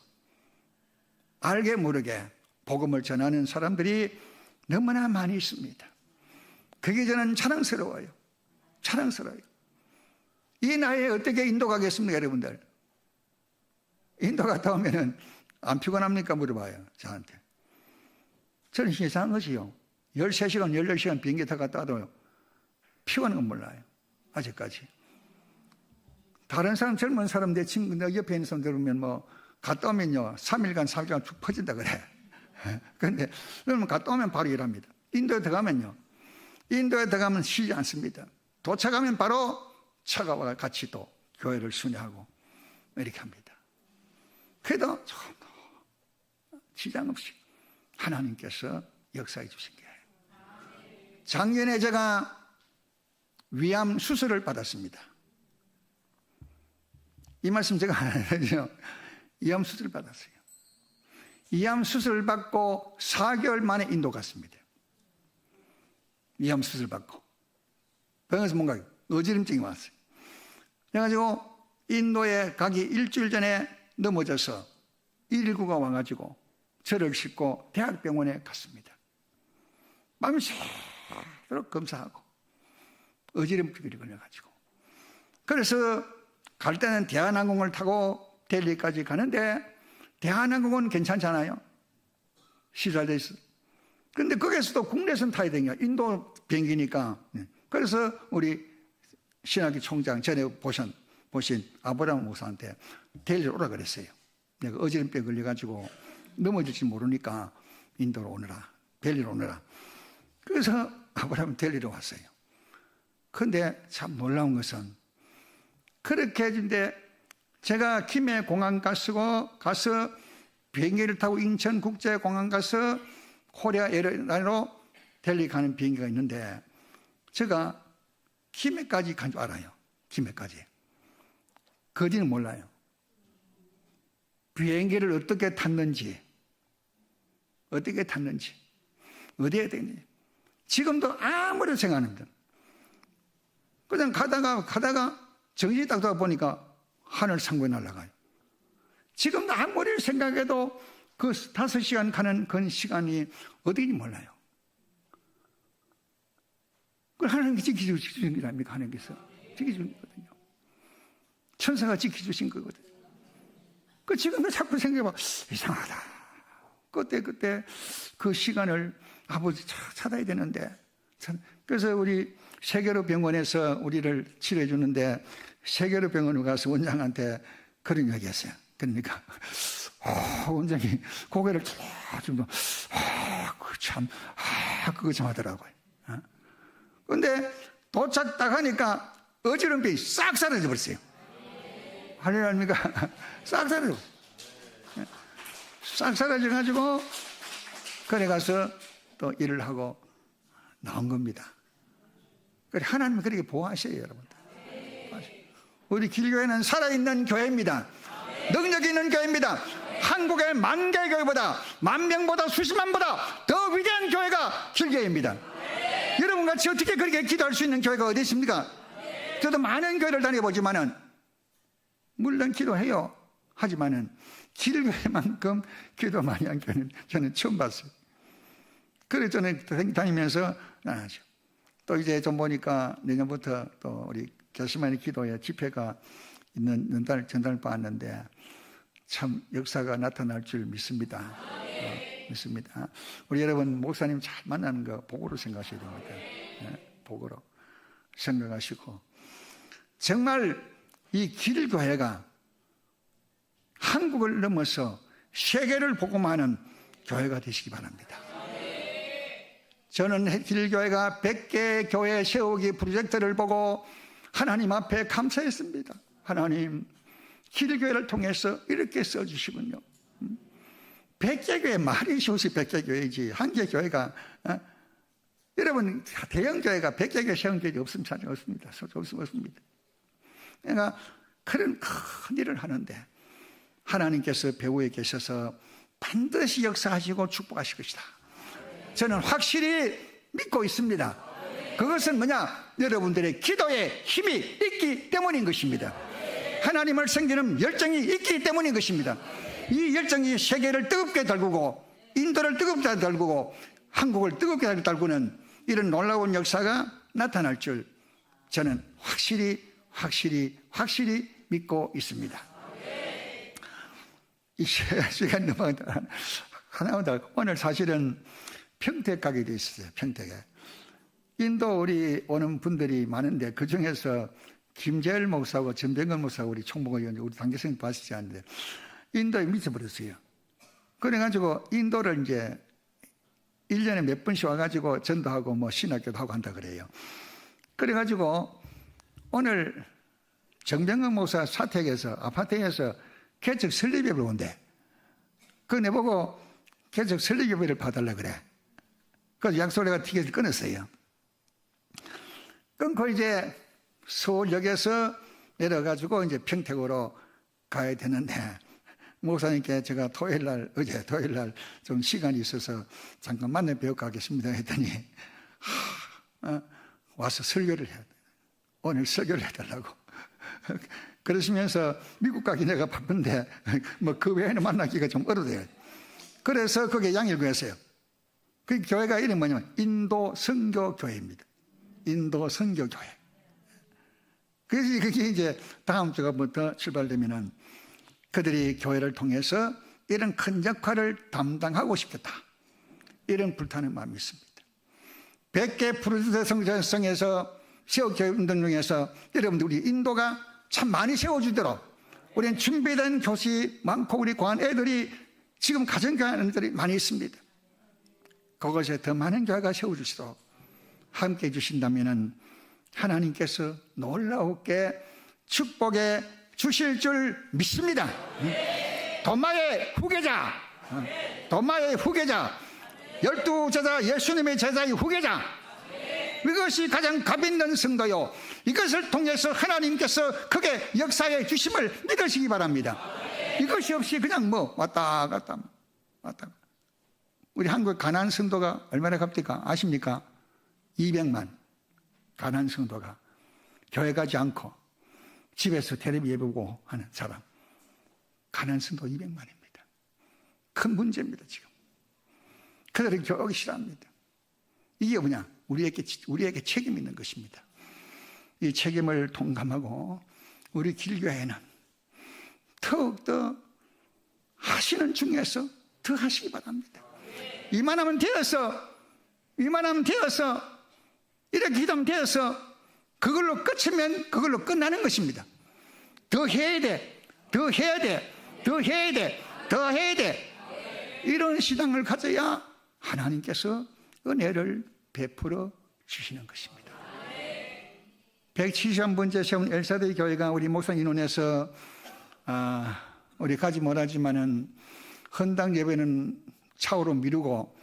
알게 모르게 복음을 전하는 사람들이 너무나 많이 있습니다. 그게 저는 자랑스러워요. 자랑스러워요. 이 나이에 어떻게 인도 가겠습니까, 여러분들? 인도 갔다 오면은 안 피곤합니까? 물어봐요, 저한테. 저는 이상한 것이요. 13시간, 14시간 비행기 타 갔다 와도 피곤한 건 몰라요. 아직까지. 다른 사람, 젊은 사람, 내 친구, 내 옆에 있는 사람 들으면 갔다 오면요, 3일간, 4일간 쭉 퍼진다 그래. 그런데, 그러면 갔다 오면 바로 일합니다. 인도에 들어가면요, 인도에 들어가면 쉬지 않습니다. 도착하면 바로 차가 와 같이 또 교회를 순회하고 이렇게 합니다. 그래도 지장 없이 하나님께서 역사해 주신 거예요. 작년에 제가 위암 수술을 받았습니다. 이 말씀 제가 안 하죠. 위암 수술을 받았어요. 위암 수술을 받고 4개월 만에 인도 갔습니다. 위암 수술 받고 병원에서 뭔가 어지럼증이 왔어요. 그래가지고 인도에 가기 일주일 전에 넘어져서 119가 와가지고 저를 싣고 대학병원에 갔습니다. 밤새도록 검사하고 어지럼증이 걸려가지고, 그래서 갈 때는 대한항공을 타고 델리까지 가는데 대한항공은 괜찮잖아요. 시설돼 있어. 근데 거기에서도 국내선 타야 되냐, 인도 비행기니까. 그래서 우리 신학기 총장 전에 보신 아브라함 목사한테 델리로 오라 그랬어요. 내가 어지럼병 걸려가지고 넘어질지 모르니까 인도로 오너라, 델리로 오너라. 그래서 아브라함 델리로 왔어요. 그런데 참 놀라운 것은 그렇게 해준데 제가 김해 공항 가서 비행기를 타고 인천국제공항 가서 코리아 에어라인으로 델리 가는 비행기가 있는데 제가 김해까지 간 줄 알아요. 김해까지. 그 뒤는 몰라요. 비행기를 어떻게 탔는지, 어디에 됐는지 지금도 아무런 생각 안 합니다. 그냥 가다가 정신이 딱 돌아 보니까 하늘 상고에 날아가요. 지금도 아무리 생각해도 그 5시간 가는 그 시간이 어디인지 몰라요. 그걸 하나님께 지켜주신 게 아닙니까? 하나님께서 지켜주신 거거든요. 천사가 지켜주신 거거든요. 그 지금도 자꾸 생각해봐. 이상하다. 그때 그 시간을 아버지 찾아야 되는데. 그래서 우리 세계로 병원에서 우리를 치료해 주는데 세계로 병원에 가서 원장한테 그런 이야기 했어요. 그러니까 원장이 고개를 쭉 그거 참 하더라고요. 그런데 도착 딱 하니까 어지럼증이 싹 사라져 버렸어요. 할렐루야입니까? 싹 사라져가지고 그래 가서 또 일을 하고 나온 겁니다. 그래 하나님은 그렇게 보호하셔요, 여러분들. 우리 길교회는 살아있는 교회입니다. 능력 있는 교회입니다. 한국의 만 개의 교회보다, 만 명보다, 수십만보다 더 위대한 교회가 길교회입니다. 여러분 같이 어떻게 그렇게 기도할 수 있는 교회가 어디 있습니까? 저도 많은 교회를 다녀보지만은 물론 기도해요. 하지만은 길교회만큼 기도 많이 한 교회는 저는 처음 봤어요. 그래서 저는 다니면서 나죠. 또 이제 좀 보니까 내년부터 또 우리 게스마니 기도회 집회가 있는 전달을 봤는데 참 역사가 나타날 줄 믿습니다. 믿습니다. 우리 여러분 목사님 잘 만나는 거 복으로 생각하셔야 됩니다. 복으로 생각하시고 정말 이 길교회가 한국을 넘어서 세계를 복음하는 교회가 되시기 바랍니다. 저는 길교회가 100개 교회 세우기 프로젝트를 보고 하나님 앞에 감사했습니다. 하나님, 길교회를 통해서 이렇게 써주시군요. 100개 교회 말이 쉬워서 100개 교회이지 한 개 교회가 여러분 대형 교회가 100개 교회 세운 교회 없습니다. 없습니다. 그러니까 그런 큰 일을 하는데 하나님께서 배후에 계셔서 반드시 역사하시고 축복하실 것이다. 저는 확실히 믿고 있습니다. 그것은 뭐냐? 여러분들의 기도에 힘이 있기 때문인 것입니다. 하나님을 섬기는 열정이 있기 때문인 것입니다. 이 열정이 세계를 뜨겁게 달구고 인도를 뜨겁게 달구고 한국을 뜨겁게 달구는 이런 놀라운 역사가 나타날 줄 저는 확실히 믿고 있습니다. 이 시간 넘어가다 하나 오늘 사실은 평택 가게 돼 있었어요. 평택에 인도 우리 오는 분들이 많은데 그 중에서 김재열 목사하고 전병건 목사하고 우리 총무위원장 우리 당교생 봤지 않는데 인도에 미쳐버렸어요. 그래가지고 인도를 이제 1년에 몇 번씩 와가지고 전도하고 뭐 신학교도 하고 한다 그래요. 그래가지고 오늘 정병건 목사 사택에서 아파트에서 개척 설립예배를 온대. 그거 내보고 개척 설립예배를 봐달라 그래. 그래서 약속을 티켓을 끊었어요. 끊고 이제 서울역에서 내려가지고 이제 평택으로 가야 되는데 목사님께 제가 어제 토요일 날 좀 시간이 있어서 잠깐 만나 뵈어 가겠습니다 했더니 와서 설교를 해야 돼. 오늘 설교를 해달라고. 그러시면서 미국 가기 내가 바쁜데 뭐 그 외에는 만나기가 좀 어려워요. 그래서 거기에 양해를 구했어요. 그 교회가 이름이 뭐냐면 인도 선교교회입니다. 인도 선교교회. 그래서 그게 이제 다음 주부터 출발되면은 그들이 교회를 통해서 이런 큰 역할을 담당하고 싶겠다. 이런 불타는 마음이 있습니다. 100개 프로젝트 성장에서 세워교회 운동 중에서 여러분들 우리 인도가 참 많이 세워주도록 우리는 준비된 교시 많고 우리 고한 애들이 지금 가정교회하는 애들이 많이 있습니다. 그것에 더 많은 교회가 세워주시도록 함께 해주신다면 하나님께서 놀라우게 축복해 주실 줄 믿습니다. 도마의 후계자, 도마의 후계자, 12제자 예수님의 제자의 후계자, 이것이 가장 값 있는 성도요, 이것을 통해서 하나님께서 크게 역사해 주심을 믿으시기 바랍니다. 이것이 없이 그냥 뭐 왔다 갔다 우리 한국 가난안 성도가 얼마나 값입니까? 아십니까? 200만. 가난안 성도가 교회 가지 않고 집에서 텔레비 예보고 하는 사람, 가난안 성도 200만입니다. 큰 문제입니다. 지금 그들은 교육이 싫어합니다. 이게 뭐냐? 우리에게 책임 있는 것입니다. 이 책임을 통감하고 우리 길교회는 더욱더 하시는 중에서 더 하시기 바랍니다. 이만하면 되어서 이렇게 기도하면 되어서 그걸로 끝이면 그걸로 끝나는 것입니다. 더 해야 돼, 더 해야 돼, 더 해야 돼, 더 해야 돼. 이런 신앙을 가져야 하나님께서 은혜를 베풀어 주시는 것입니다. 170번째 세운 엘사데이 교회가 우리 목사님 인원에서 우리 가지 못하지만은 헌당 예배는 차후로 미루고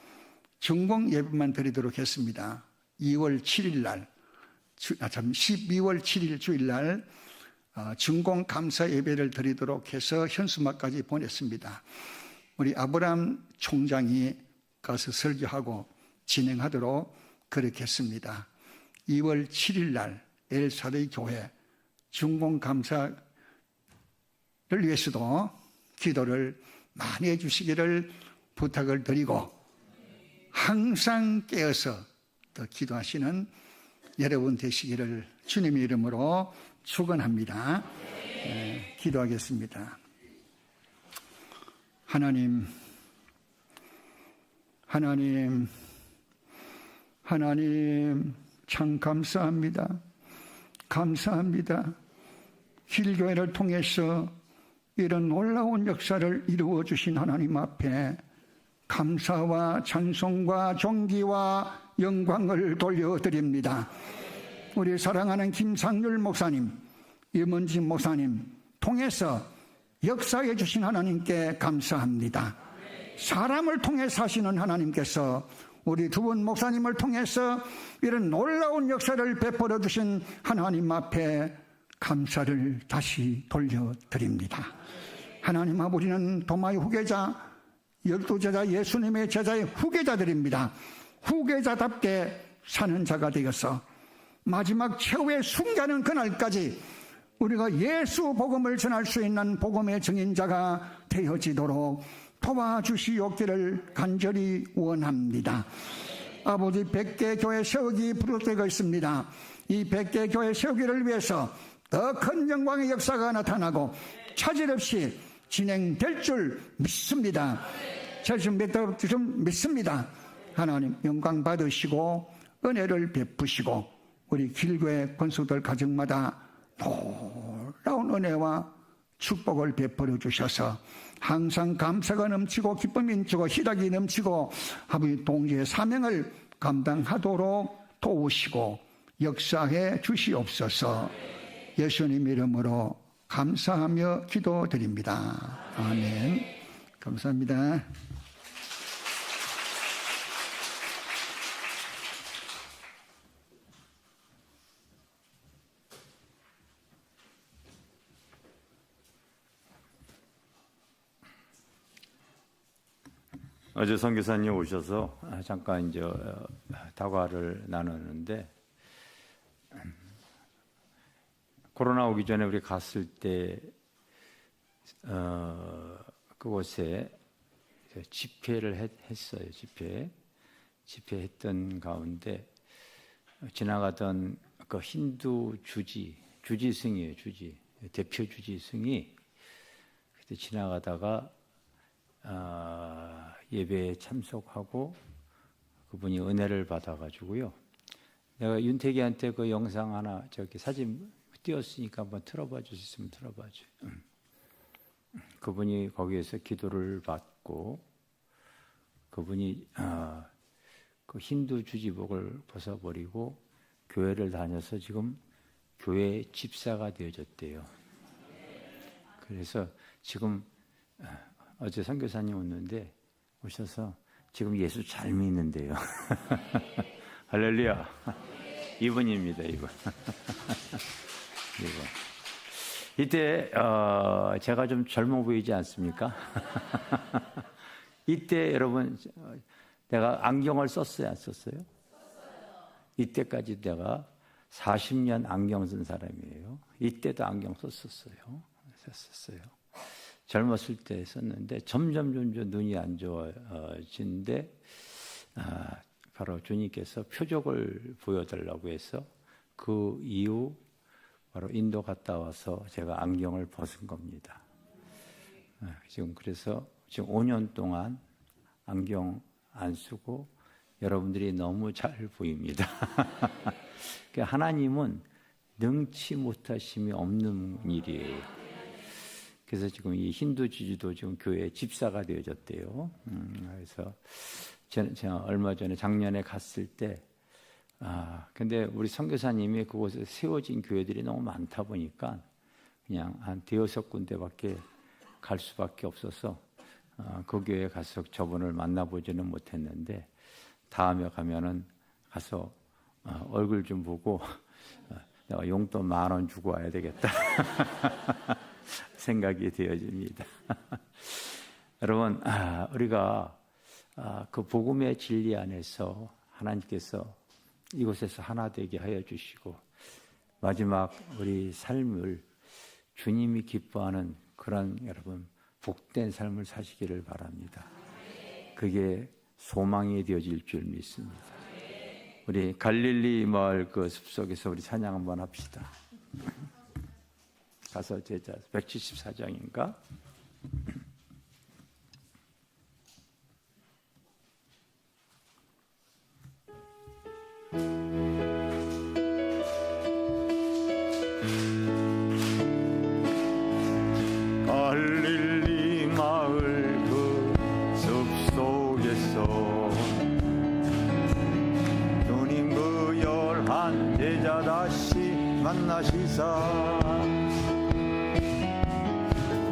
중공 예배만 드리도록 했습니다. 2월 7일 날, 12월 7일 주일 날 중공 감사 예배를 드리도록 해서 현수막까지 보냈습니다. 우리 아브람 총장이 가서 설교하고 진행하도록 그렇게 했습니다. 2월 7일 날 엘사데이 교회 중공 감사를 위해서도 기도를 많이 해주시기를 부탁을 드리고, 항상 깨어서 더 기도하시는 여러분 되시기를 주님의 이름으로 축원합니다. 기도하겠습니다. 하나님 참 감사합니다. 감사합니다. 길교회를 통해서 이런 놀라운 역사를 이루어 주신 하나님 앞에 감사와 찬송과 존귀와 영광을 돌려드립니다. 우리 사랑하는 김상률 목사님, 임은진 목사님 통해서 역사해 주신 하나님께 감사합니다. 사람을 통해 사시는 하나님께서 우리 두 분 목사님을 통해서 이런 놀라운 역사를 베풀어 주신 하나님 앞에 감사를 다시 돌려드립니다. 하나님 앞 우리는 도마의 후계자, 12제자 예수님의 제자의 후계자들입니다. 후계자답게 사는 자가 되어서 마지막 최후의 순간은 그날까지 우리가 예수 복음을 전할 수 있는 복음의 증인자가 되어지도록 도와주시옵기를 간절히 원합니다. 아버지 100개 교회 세우기 부르짖고 있습니다. 이 100개 교회 세우기를 위해서 더 큰 영광의 역사가 나타나고 차질 없이 진행될 줄 믿습니다. 좀 믿습니다. 하나님 영광 받으시고 은혜를 베푸시고 우리 길교회 권속들 가정마다 놀라운 은혜와 축복을 베풀어 주셔서 항상 감사가 넘치고 기쁨이 넘치고 희락이 넘치고 아버지 동지의 사명을 감당하도록 도우시고 역사해 주시옵소서. 예수님 이름으로 감사하며 기도드립니다. 아멘. 감사합니다. 어제 선교사님 오셔서 잠깐 이제 다과를 나누는데, 코로나 오기 전에 우리 갔을 때 그곳에 집회를 했어요. 집회했던 가운데 지나가던 그 힌두 주지승이에요. 대표 주지승이 그때 지나가다가 예배에 참석하고 그분이 은혜를 받아가지고요. 내가 윤태기한테 그 영상 하나 사진 띄웠으니까 한번 틀어봐 주셨으면 틀어봐줘요. 그분이 거기에서 기도를 받고 그분이 그 힌두 주지복을 벗어버리고 교회를 다녀서 지금 교회 집사가 되어졌대요. 그래서 지금 어제 선교사님 오는데 오셔서 지금 예수 잘 믿는데요. 할렐루야. 이분입니다, 이분. 이분. 이때 제가 좀 젊어 보이지 않습니까? 이때 여러분 내가 안경을 썼어요, 안 썼어요? 이때까지 내가 40년 안경 쓴 사람이에요. 이때도 안경 썼었어요. 젊었을 때 썼는데 점점 눈이 안 좋아지는데 바로 주님께서 표적을 보여달라고 해서 그 이후 바로 인도 갔다 와서 제가 안경을 벗은 겁니다. 지금 그래서 지금 5년 동안 안경 안 쓰고 여러분들이 너무 잘 보입니다. 하나님은 능치 못하심이 없는 일이에요. 그래서 지금 이 힌두 지주도 지금 교회 집사가 되어졌대요. 그래서 제가 얼마 전에 작년에 갔을 때, 근데 우리 선교사님이 그곳에 세워진 교회들이 너무 많다 보니까 그냥 한 5군데밖에 갈 수밖에 없어서 그 교회에 가서 저분을 만나보지는 못했는데 다음에 가면은 가서 얼굴 좀 보고 내가 용돈 10,000원 주고 와야 되겠다 생각이 되어집니다. 여러분, 우리가 그 복음의 진리 안에서 하나님께서 이곳에서 하나 되게 하여 주시고 마지막 우리 삶을 주님이 기뻐하는 그런 여러분 복된 삶을 사시기를 바랍니다. 그게 소망이 되어질 줄 믿습니다. 우리 갈릴리 마을 그 숲속에서 우리 찬양 한번 합시다. 가서 제자 174장인가? 갈릴리 마을 그 숲속에서 주님 그 11 제자 다시 만나시사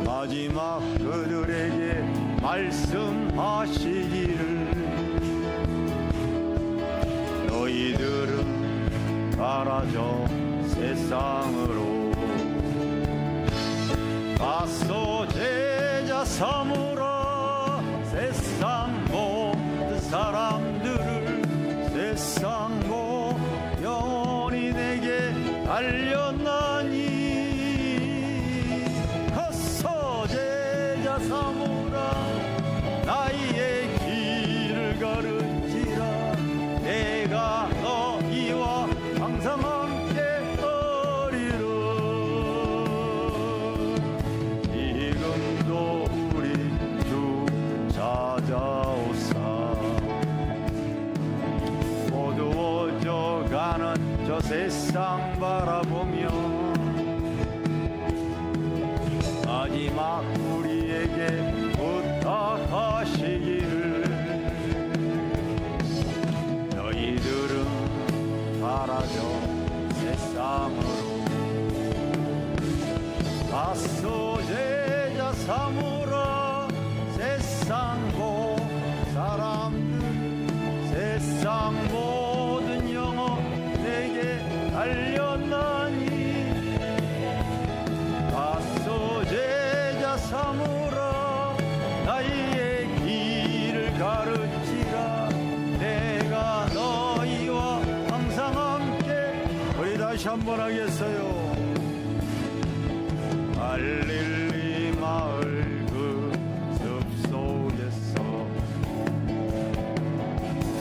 마지막 그들에게 말씀하시기를 너희들은 가라져 세상으로 가서 제자 삼으라 세상 모든 사람들을 세상 모 영원히 내게 알렸나니 가서 제자 삼으라 나의 길을 가르치라 내가 너희와 항상 함께 하리라 지금도 우리 주 찾아오사 어두워져가는 저 세상 바라보며 마지막 우리에게 부탁하시기를 너희들은 가라져 세상으로 가서 제자 삼으라 세상 모 사람들 세상 모든 영혼 내게 알렸나니 가서 제자 삼으라 나의 길을 가르치라 내가 너희와 항상 함께 우리 다시 한번 하겠어요. 갈릴리 마을 그 숲속에서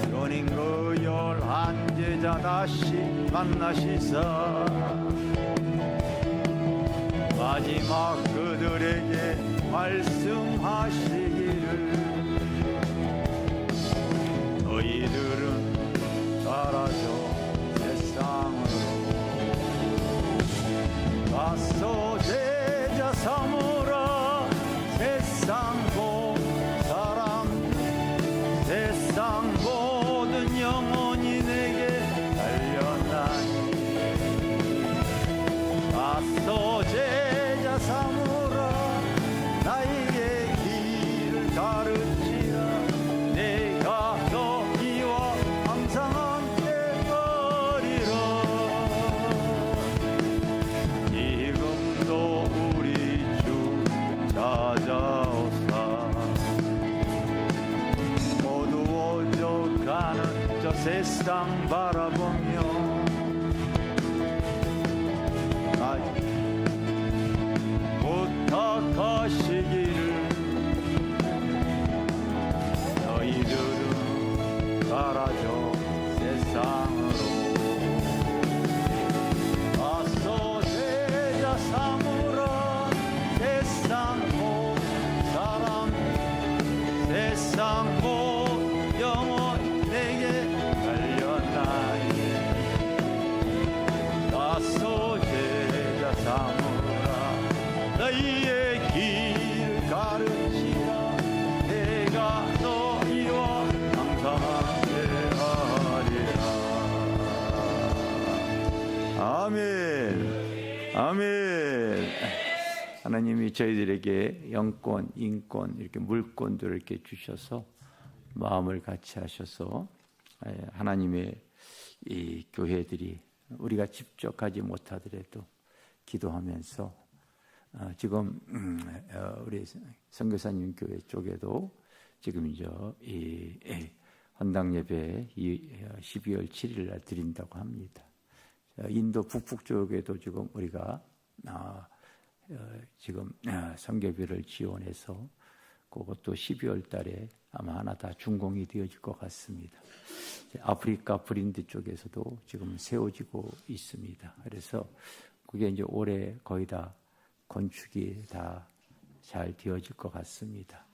주님 그 11 제자 다시 만나시사 마지막 그들에게 말씀하시기를 너희들은 사라져 세상으로 가서 제자 삼으라 세상 모 사람 세상 모든 영혼이 내게 달려나니 세상 바라보며 부탁하시기를 너희들은 가라져 세상으로 가서 제자 삼으라 세상 모 사람 세상 모 영혼 내게 달려나니 가서 제자 삼으라 너희의 길 가르치라 내가 너희와 항상 함께하리라. 아멘. 아멘. 하나님이 저희들에게 영권, 인권, 이렇게 물권들을 이렇게 주셔서 마음을 같이 하셔서 하나님의 이 교회들이 우리가 직접 가지 못하더라도 기도하면서 지금 우리 선교사님 교회 쪽에도 지금 이제 이 헌당 예배 12월 7일 날 드린다고 합니다. 인도 북북 쪽에도 지금 우리가 지금 선교비를 지원해서 그것도 12월 달에 아마 하나 다 준공이 되어질 것 같습니다. 아프리카 브린드 쪽에서도 지금 세워지고 있습니다. 그래서 그게 이제 올해 거의 다 건축이 다 잘 되어질 것 같습니다.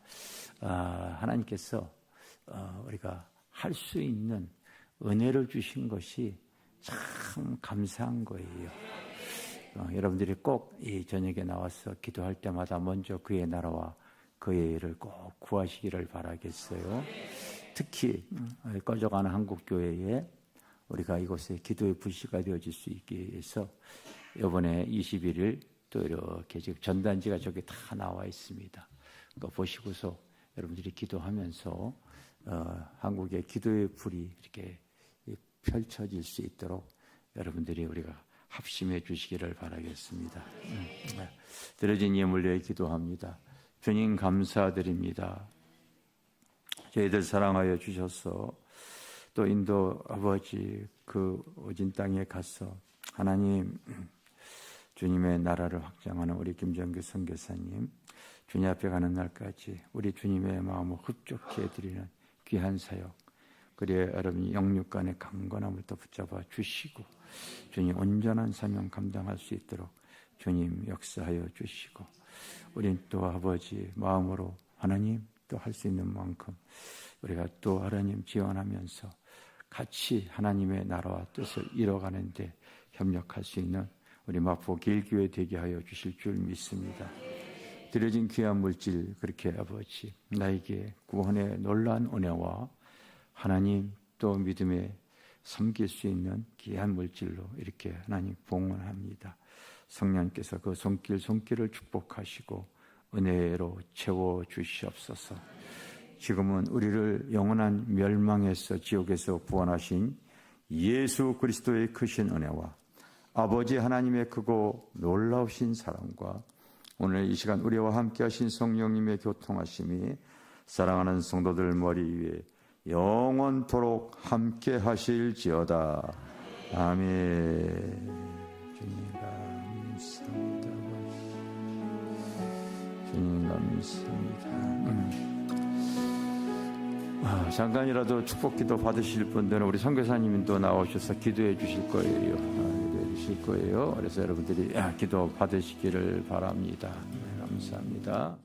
하나님께서 우리가 할 수 있는 은혜를 주신 것이 참 감사한 거예요. 여러분들이 꼭 이 저녁에 나와서 기도할 때마다 먼저 그의 나라와 그의 일을 꼭 구하시기를 바라겠어요. 특히 꺼져가는 한국교회에 우리가 이곳에 기도의 불씨가 되어질 수 있기 위해서 이번에 21일 또 이렇게 지금 전단지가 저기 다 나와 있습니다. 그거 보시고서 여러분들이 기도하면서 한국의 기도의 불이 이렇게 펼쳐질 수 있도록 여러분들이 우리가 합심해 주시기를 바라겠습니다. 드려진 예물 위해 기도합니다. 주님 감사드립니다. 저희들 사랑하여 주셔서 또 인도 아버지 그 오진 땅에 가서 하나님 주님의 나라를 확장하는 우리 김정규 선교사님 주님 앞에 가는 날까지 우리 주님의 마음을 흡족히 해드리는 귀한 사역 그리하여 여러분이 영육간의 강건함을 또 붙잡아 주시고 주님 온전한 사명 감당할 수 있도록 주님 역사하여 주시고 우린 또 아버지 마음으로 하나님 또 할 수 있는 만큼 우리가 또 하나님 지원하면서 같이 하나님의 나라와 뜻을 이뤄가는데 협력할 수 있는 우리 마포 길교회 되게 하여 주실 줄 믿습니다. 드려진 귀한 물질 그렇게 아버지 나에게 구원의 놀라운 은혜와 하나님 또 믿음에 섬길 수 있는 귀한 물질로 이렇게 하나님 봉헌합니다. 성령께서 그 손길을 축복하시고 은혜로 채워주시옵소서. 지금은 우리를 영원한 멸망에서 지옥에서 구원하신 예수 그리스도의 크신 은혜와 아버지 하나님의 크고 놀라우신 사랑과 오늘 이 시간 우리와 함께 하신 성령님의 교통하심이 사랑하는 성도들 머리 위에 영원토록 함께 하실지어다. 아멘. 주님 감사합니다. 주님 감사합니다. 잠깐이라도 축복기도 받으실 분들은 우리 선교사님이 또 나오셔서 기도해 주실 거예요. 기도해 주실 거예요. 그래서 여러분들이 기도 받으시기를 바랍니다. 감사합니다.